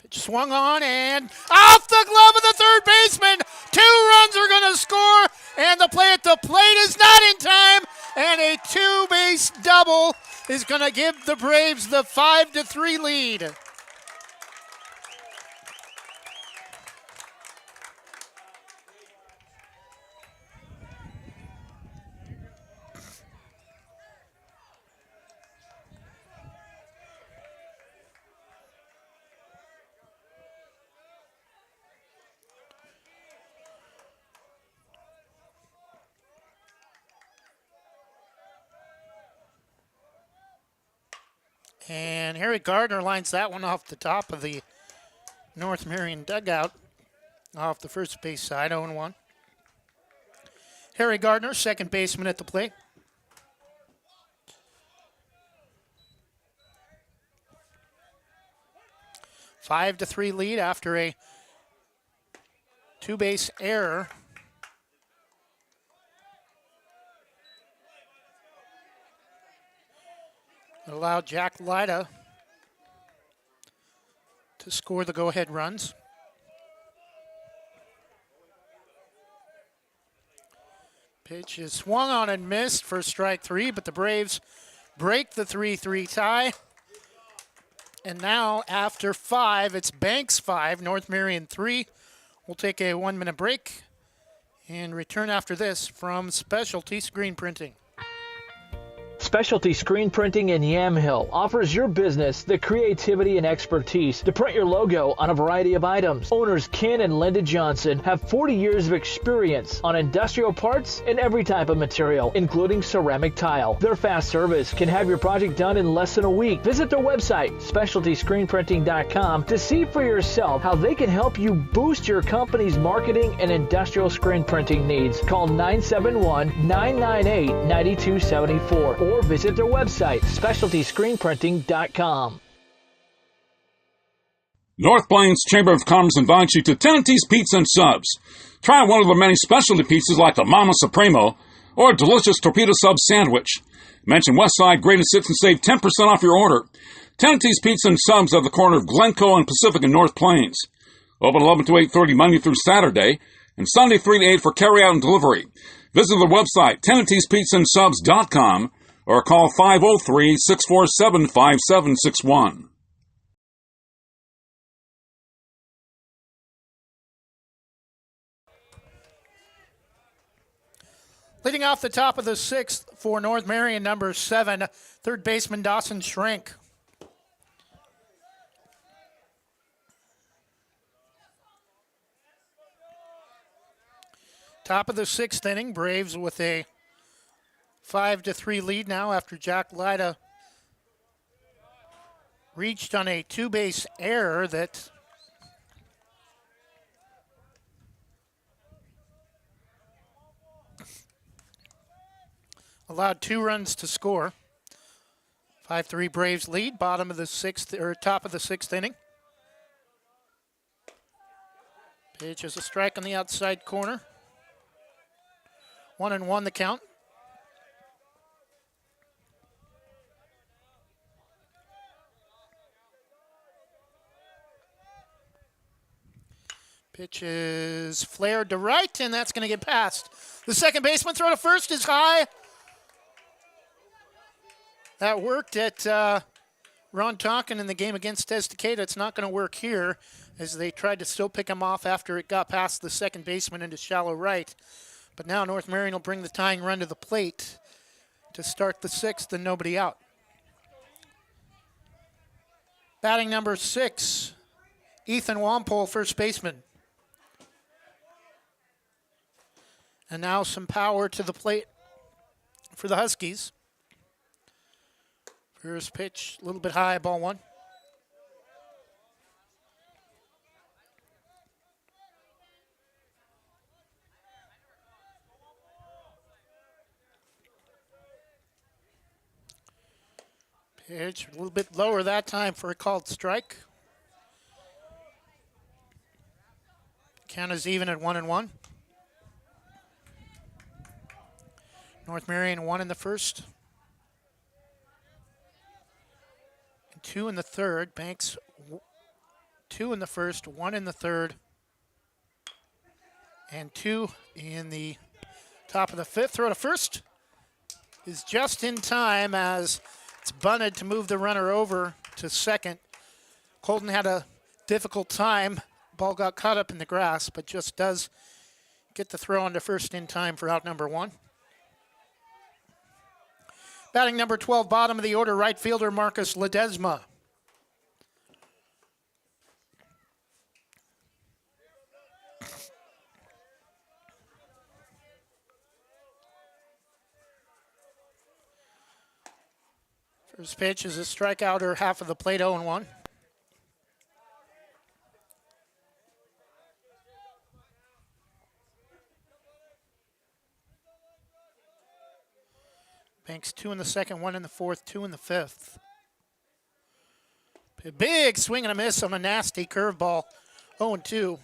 Pitch swung on and off the glove of the third baseman. 2 runs are going to score, and the play at the plate is not in time, and a 2-base double is going to give the Braves the 5-3 lead. And Harry Gardner lines that one off the top of the North Marion dugout off the first base side, 0-1. Harry Gardner, second baseman at the plate. Five to 3 lead after a two-base error. It allowed Jack Lyda to score the go-ahead runs. Pitch is swung on and missed for strike 3, but the Braves break the 3-3 tie. And now, after 5, it's Banks 5, North Marion 3. We'll take a 1-minute break and return after this from Specialty Screen Printing.
Specialty Screen Printing in Yamhill offers your business the creativity and expertise to print your logo on a variety of items. Owners Ken and Linda Johnson have 40 years of experience on industrial parts and every type of material, including ceramic tile. Their fast service can have your project done in less than a week. Visit their website, specialtyscreenprinting.com, to see for yourself how they can help you boost your company's marketing and industrial screen printing needs. Call 971-998-9274 or visit their website, specialtyscreenprinting.com.
North Plains Chamber of Commerce invites you to Tenante's Pizza and Subs. Try one of the many specialty pizzas like the Mama Supremo or a delicious torpedo sub sandwich. Mention Westside Greatest Hits and save 10% off your order. Tenante's Pizza and Subs at the corner of Glencoe and Pacific in North Plains. Open 11 to 8:30 Monday through Saturday and Sunday 3 to 8 for carry-out and delivery. Visit their website, tenantespizzaandsubs.com, or call 503-647-5761.
Leading off the top of the 6th for North Marion, number 7, third baseman Dawson Schrenk. Top of the 6th inning, Braves with a 5-3 lead now after Jack Lyda reached on a two-base error that allowed 2 runs to score. 5-3 Braves lead, bottom of the 6th, or top of the 6th inning. Pitch is a strike on the outside corner. 1-1 the count. Pitch is flared to right, and that's going to get past. The second baseman throw to first is high. That worked at Ron Tonkin in the game against Estacada. It's not going to work here as they tried to still pick him off after it got past the second baseman into shallow right. But now North Marion will bring the tying run to the plate to start the 6th and nobody out. Batting number 6, Ethan Wampole, first baseman. And now some power to the plate for the Huskies. First pitch, a little bit high, ball 1. Pitch a little bit lower that time for a called strike. Count is even at 1-1. North Marion 1 in the first. And 2 in the third. Banks 2 in the first, 1 in the third. And 2 in the top of the 5th. Throw to first is just in time as it's bunted to move the runner over to second. Colton had a difficult time. Ball got caught up in the grass, but just does get the throw onto first in time for out number 1. Batting number 12, bottom of the order, right fielder Marcus Ledesma. First pitch is a strikeout or half of the plate, 0-1. Banks 2 in the second, 1 in the fourth, 2 in the fifth. A big swing and a miss on a nasty curveball, 0-2.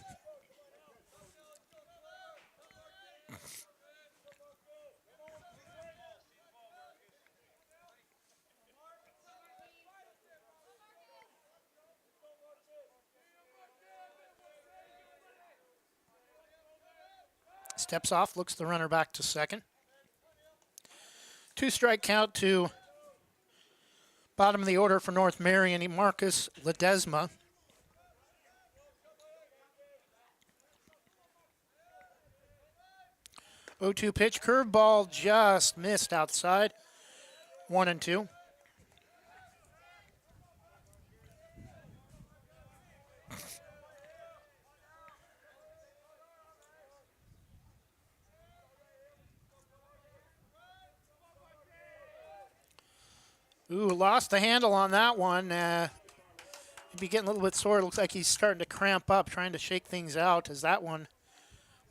Steps off, looks the runner back to second. 2-strike count to bottom of the order for North Marion, Marcus Ledesma. O2 pitch, curveball just missed outside. 1-2. Ooh, lost the handle on that one. He'd be getting a little bit sore. It looks like he's starting to cramp up, trying to shake things out as that one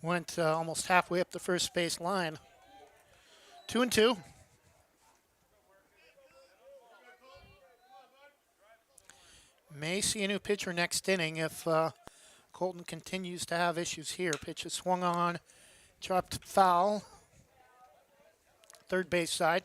went almost halfway up the first base line. 2-2. May see a new pitcher next inning if Colton continues to have issues here. Pitch is swung on, chopped foul. Third base side.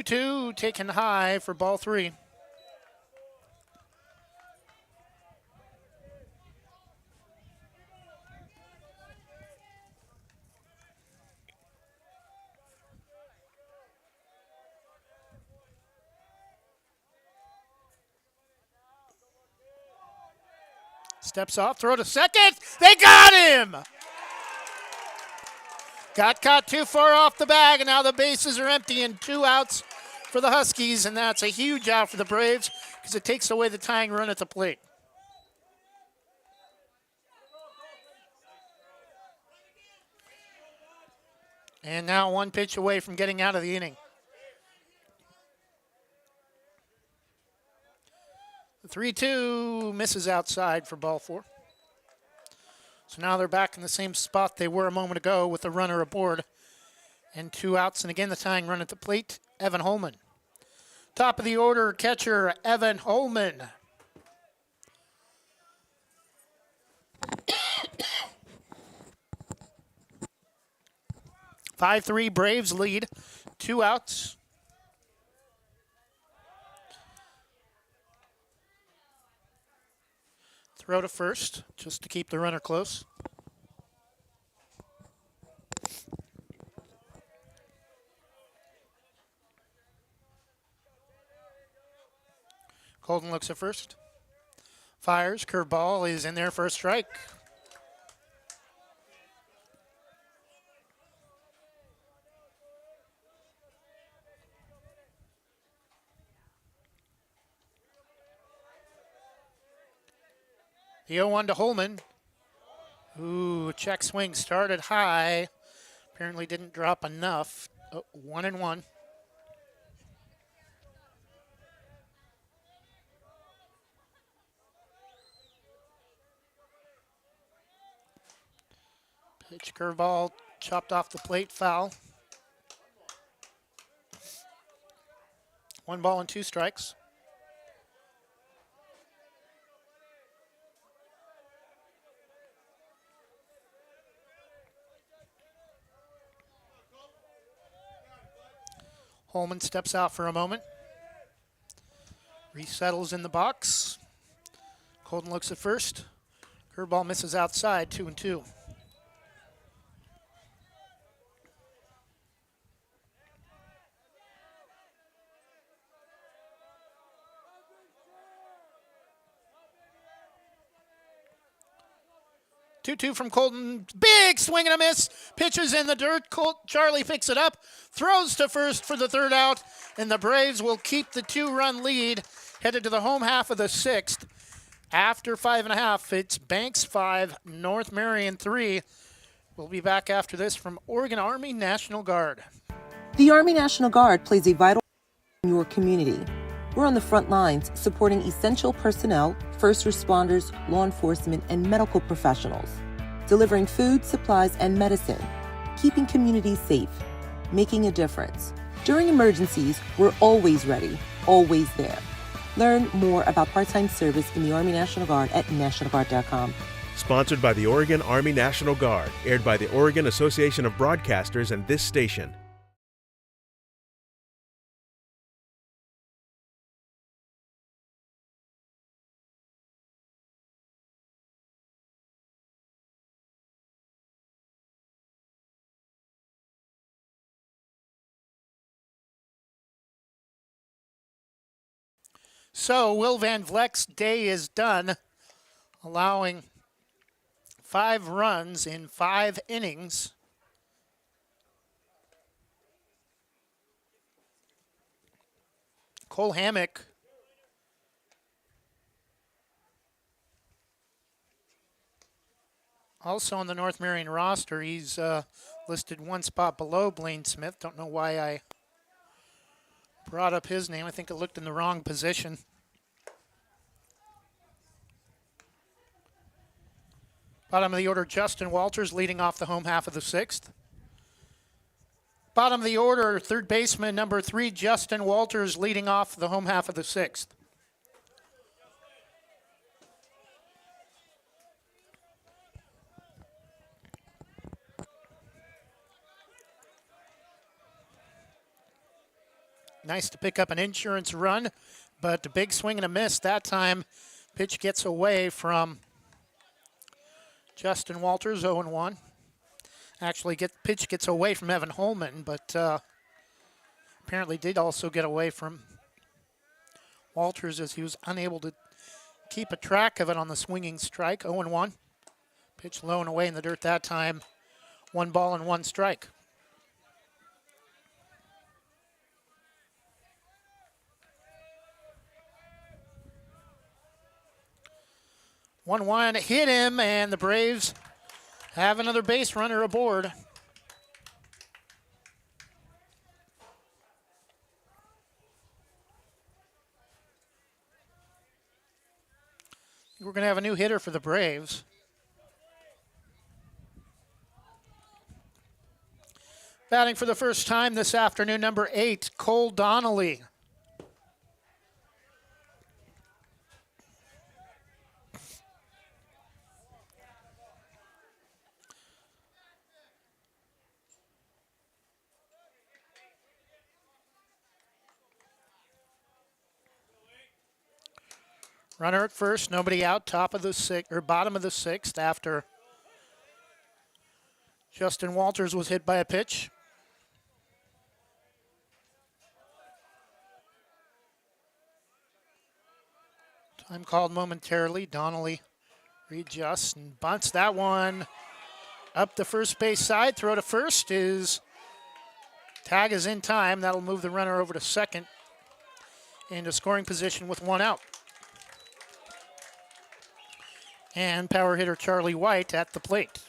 Two taken high for ball 3. Steps off, throw to second. They got him! Got caught too far off the bag, and now the bases are empty and 2 outs for the Huskies, and that's a huge out for the Braves because it takes away the tying run at the plate. And now 1 pitch away from getting out of the inning. The 3-2 misses outside for ball 4. So now they're back in the same spot they were a moment ago with the runner aboard and 2 outs. And again, the tying run at the plate, Evan Holman. Top of the order, catcher Evan Holman. (5-3) Braves lead, 2 outs. Throw to first, just to keep the runner close. Colton looks at first. Fires, curveball is in there for a strike. The 0-1 to Holman. Ooh, check swing started high. Apparently didn't drop enough. 1-1. Pitch curveball chopped off the plate, foul. 1 ball and 2 strikes. Holman steps out for a moment. Resettles in the box. Colton looks at first. Curveball misses outside, 2-2. 2-2 from Colton. Big swing and a miss. Pitches in the dirt. Charlie picks it up. Throws to first for the third out. And the Braves will keep the 2-run lead. Headed to the home half of the sixth. After 5.5, it's Banks 5, North Marion 3. We'll be back after this from Oregon Army National Guard.
The Army National Guard plays a vital role in your community. We're on the front lines supporting essential personnel, first responders, law enforcement, and medical professionals, delivering food, supplies, and medicine, keeping communities safe, making a difference. During emergencies, we're always ready, always there. Learn more about part-time service in the Army National Guard at nationalguard.com.
Sponsored by the Oregon Army National Guard, aired by the Oregon Association of Broadcasters and this station.
So Will Van Vleck's day is done, allowing 5 runs in 5 innings. Cole Hammock also on the North Marion roster. He's listed 1 spot below Blaine Smith. Don't know why I brought up his name. I think it looked in the wrong position. Bottom of the order, Justin Walters leading off the home half of the 6th. Bottom of the order, third baseman number 3, Justin Walters leading off the home half of the 6th. Nice to pick up an insurance run, but a big swing and a miss that time. Pitch gets away from Justin Walters, 0-1. Actually, pitch gets away from Evan Holman, but apparently did also get away from Walters as he was unable to keep a track of it on the swinging strike, 0-1. Pitch low and away in the dirt that time. 1 ball and 1 strike. One hit him, and the Braves have another base runner aboard. We're going to have a new hitter for the Braves. Batting for the first time this afternoon, number 8, Cole Donnelly. Runner at first, nobody out, top of the 6th or bottom of the 6th after Justin Walters was hit by a pitch. Time called momentarily. Donnelly readjusts and bunts that one up the first base side. Throw to first is tag is in time. That'll move the runner over to second into scoring position with 1 out. And power hitter Charlie White at the plate.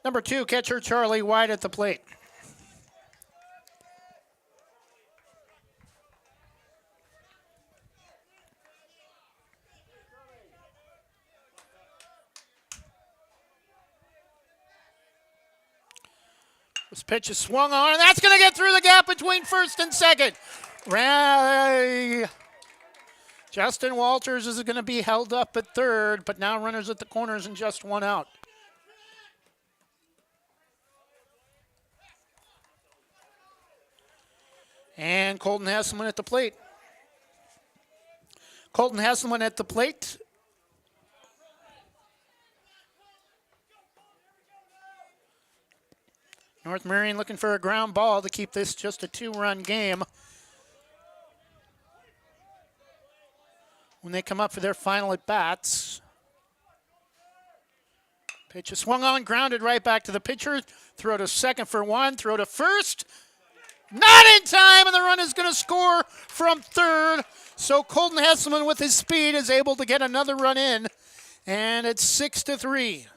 Number 2, catcher Charlie White at the plate. This pitch is swung on, and that's going to get through the gap between first and second. Justin Walters is going to be held up at third, but now runners at the corners and just 1 out. And Colton Hesselman at the plate. Colton Hesselman at the plate. North Marion looking for a ground ball to keep this just a 2-run game. When they come up for their final at-bats. Pitch is swung on, grounded right back to the pitcher. Throw to second for one, throw to first. Not in time, and the run is going to score from third. So Colton Hesselman, with his speed, is able to get another run in, and it's 6-3.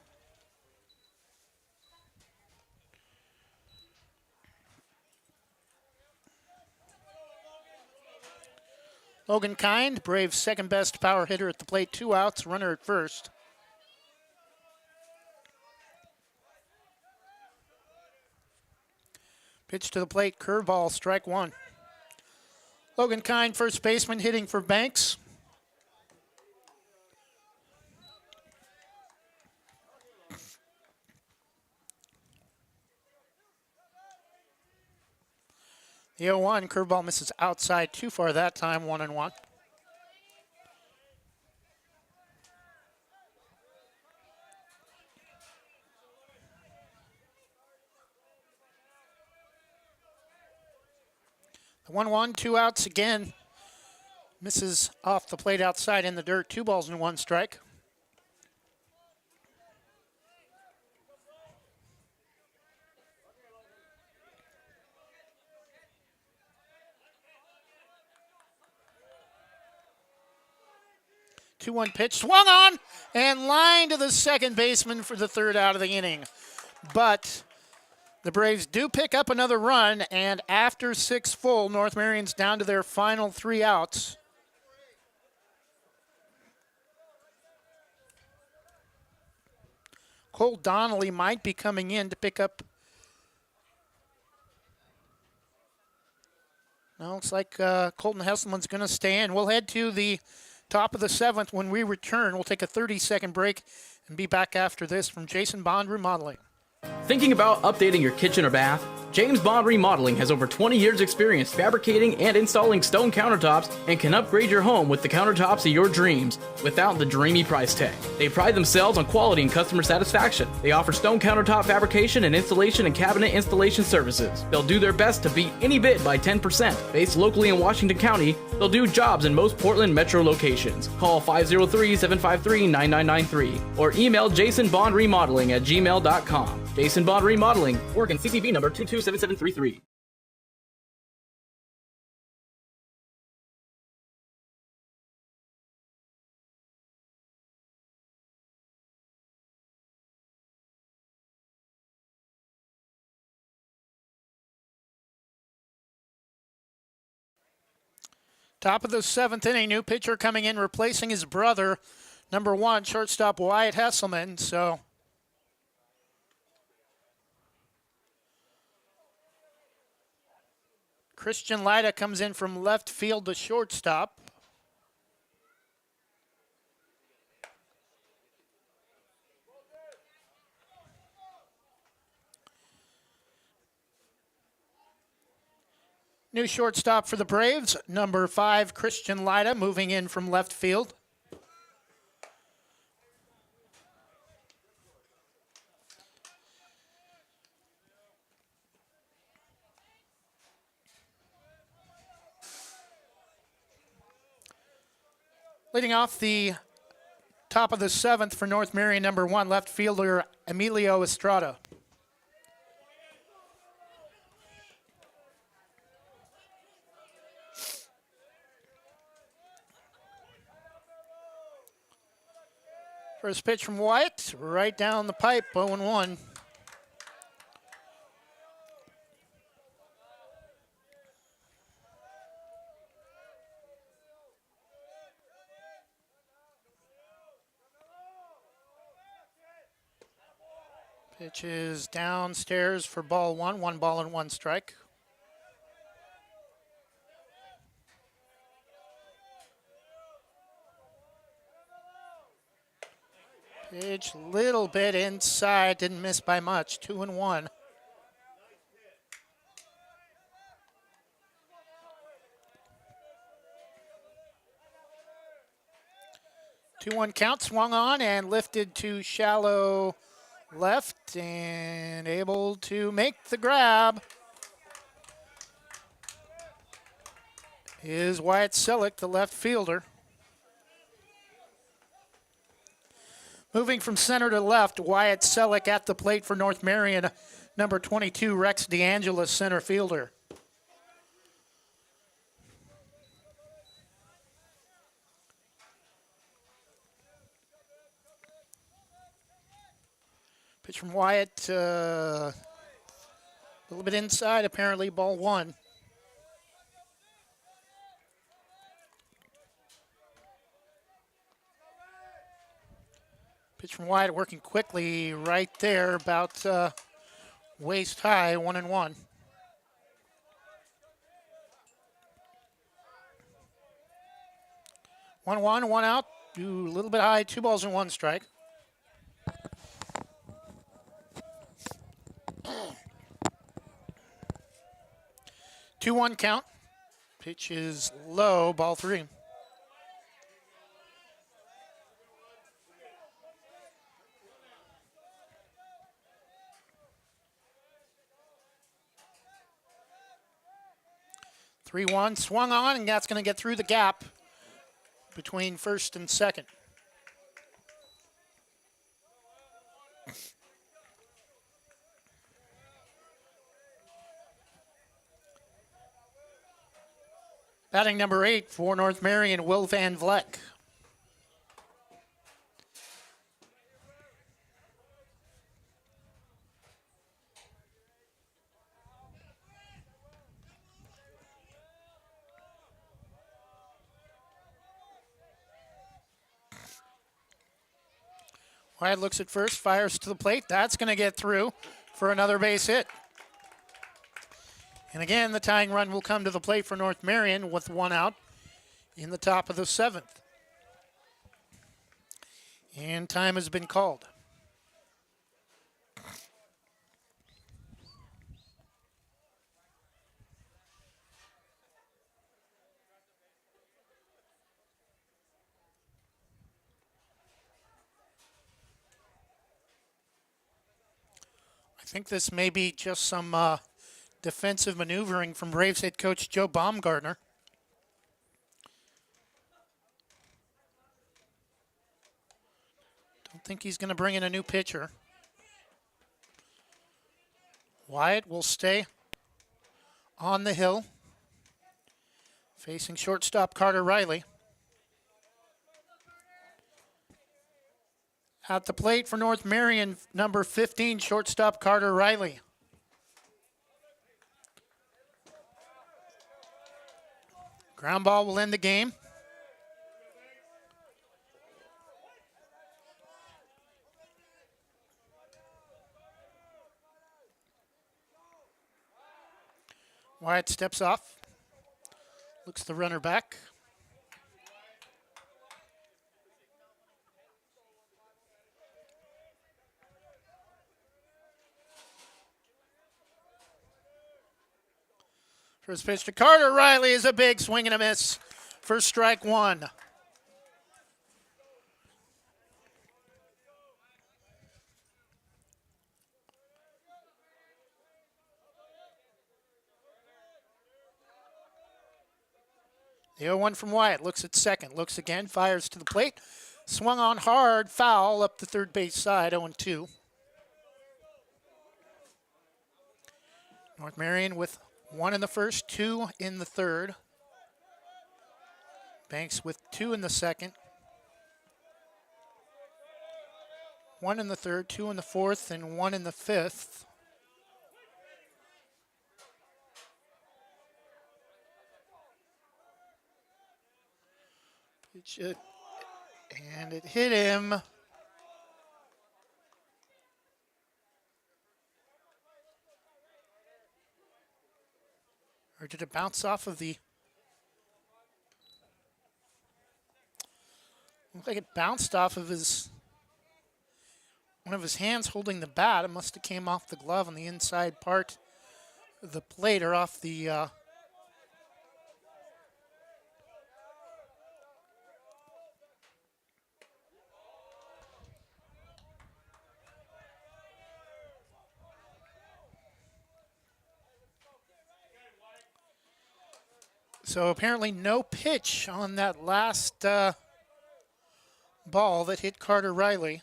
Logan Kind, Braves' second best power hitter at the plate, 2 outs, runner at first. Pitch to the plate, curveball, strike one. Logan Kind, first baseman, hitting for Banks. The 0-1, curveball misses outside, too far that time, 1-1. The 1-1, 2 outs again. Misses off the plate outside in the dirt. 2 balls and 1 strike. The 2-1 pitch, swung on, and line to the second baseman for the third out of the inning. But the Braves do pick up another run, and after 6 full, North Marion's down to their final 3 outs. Cole Donnelly might be coming in to pick up. No, looks like Colton Hesselman's going to stay in. We'll head to the top of the 7th. When we return, we'll take a 30-second break and be back after this from Jason Bond Remodeling.
Thinking about updating your kitchen or bath? James Bond Remodeling has over 20 years experience fabricating and installing stone countertops and can upgrade your home with the countertops of your dreams without the dreamy price tag. They pride themselves on quality and customer satisfaction. They offer stone countertop fabrication and installation and cabinet installation services. They'll do their best to beat any bid by 10%. Based locally in Washington County, they'll do jobs in most Portland metro locations. Call 503-753-9993 or email jasonbondremodeling@gmail.com. Jason Bond Remodeling, Oregon CCV number 227733.
Top of the 7th inning, new pitcher coming in, replacing his brother, number 1, shortstop Wyatt Hesselman. So Christian Lyda comes in from left field to shortstop. New shortstop for the Braves, number 5, Christian Lyda, moving in from left field. Leading off the top of the 7th for North Marion, number 1, left fielder Emilio Estrada. First pitch from Wyatt, right down the pipe, 0-1. Pitch is downstairs for ball 1, 1 ball and 1 strike. Pitch little bit inside, didn't miss by much, 2-1. Two one count, swung on and lifted to shallow left and able to make the grab is Wyatt Selleck, the left fielder. Moving from center to left, Wyatt Selleck at the plate for North Marion. Number 22, Rex DeAngelis, center fielder. Pitch from Wyatt, a little bit inside, apparently, ball one. Pitch from Wyatt working quickly right there, about waist high, 1-1. One out, a little bit high, 2 balls and 1 strike. Two one count. Pitch is low, ball 3. Three one swung on, and that's going to get through the gap between first and second. Batting number 8 for North Marion, Will Van Vleck. Wyatt looks at first, fires to the plate. That's going to get through for another base hit. And again, the tying run will come to the plate for North Marion with 1 out in the top of the 7th. And time has been called. I think this may be just some defensive maneuvering from Braves head coach Joe Baumgartner. Don't think he's going to bring in a new pitcher. Wyatt will stay on the hill, facing shortstop Carter Riley. At the plate for North Marion, number 15, shortstop Carter Riley. Ground ball will end the game. Wyatt steps off, looks the runner back. First pitch to Carter Riley is a big swing and a miss for strike 1. The 0-1 from Wyatt, looks at second, looks again, fires to the plate. Swung on hard, foul up the third base side, 0-2. North Marion with 1 in the first, 2 in the third. Banks with 2 in the second. 1 in the third, 2 in the fourth, and 1 in the fifth. And it hit him. Or did it bounce off of the... Looked like it bounced off of his... one of his hands holding the bat. It must have came off the glove on the inside part of the plate or off the... So apparently no pitch on that last ball that hit Carter Riley.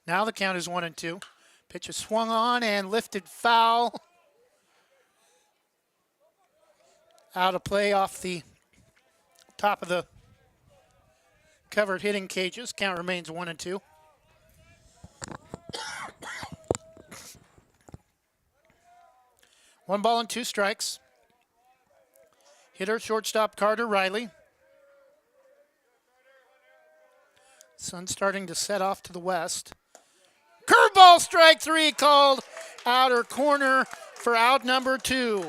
Now the count is 1-2. Pitch is swung on and lifted foul. Out of play off the top of the covered hitting cages. Count remains 1-2. One ball and two strikes. Hitter, shortstop Carter Riley. Sun starting to set off to the west. Curveball, strike three, called outer corner for out number 2.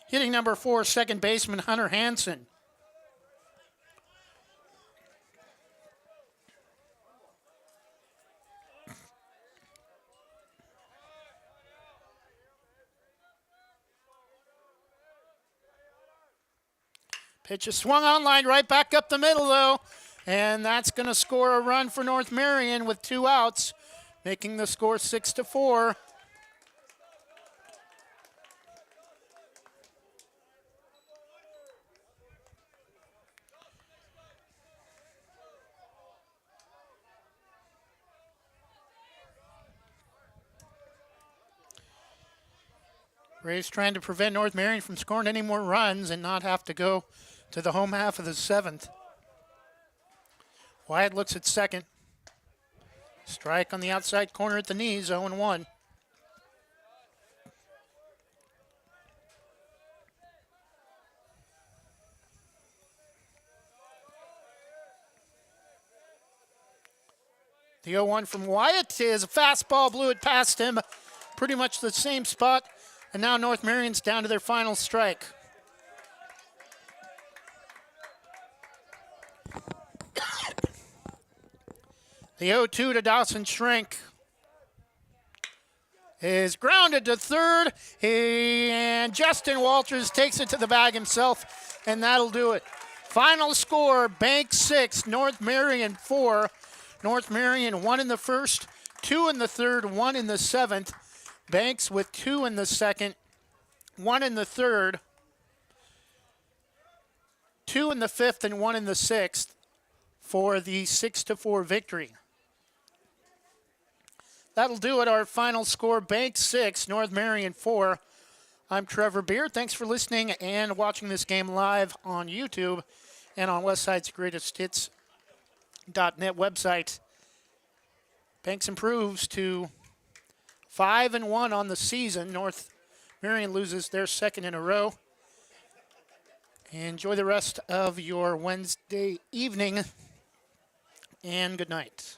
Hitting number 4, second baseman Hunter Hansen. Pitch is swung on line right back up the middle, though. And that's going to score a run for North Marion with 2 outs, making the score 6-4. Braves trying to prevent North Marion from scoring any more runs and not have to go to the home half of the 7th. Wyatt looks at second. Strike on the outside corner at the knees, 0-1. The 0-1 from Wyatt is a fastball, blew it past him. Pretty much the same spot. And now North Marion's down to their final strike. The 0-2 to Dawson Shrink is grounded to third, and Justin Walters takes it to the bag himself, and that'll do it. Final score, Bank 6, North Marion 4. North Marion 1 in the first, 2 in the third, 1 in the 7th. Banks with 2 in the second, 1 in the third, 2 in the fifth, and 1 in the sixth for the 6-4 victory. That'll do it. Our final score, Bank 6, North Marion 4. I'm Trevor Beard. Thanks for listening and watching this game live on YouTube and on Westside's Greatest Hits.net website. Banks improves to 5-1 on the season. North Marion loses their second in a row. Enjoy the rest of your Wednesday evening, and good night.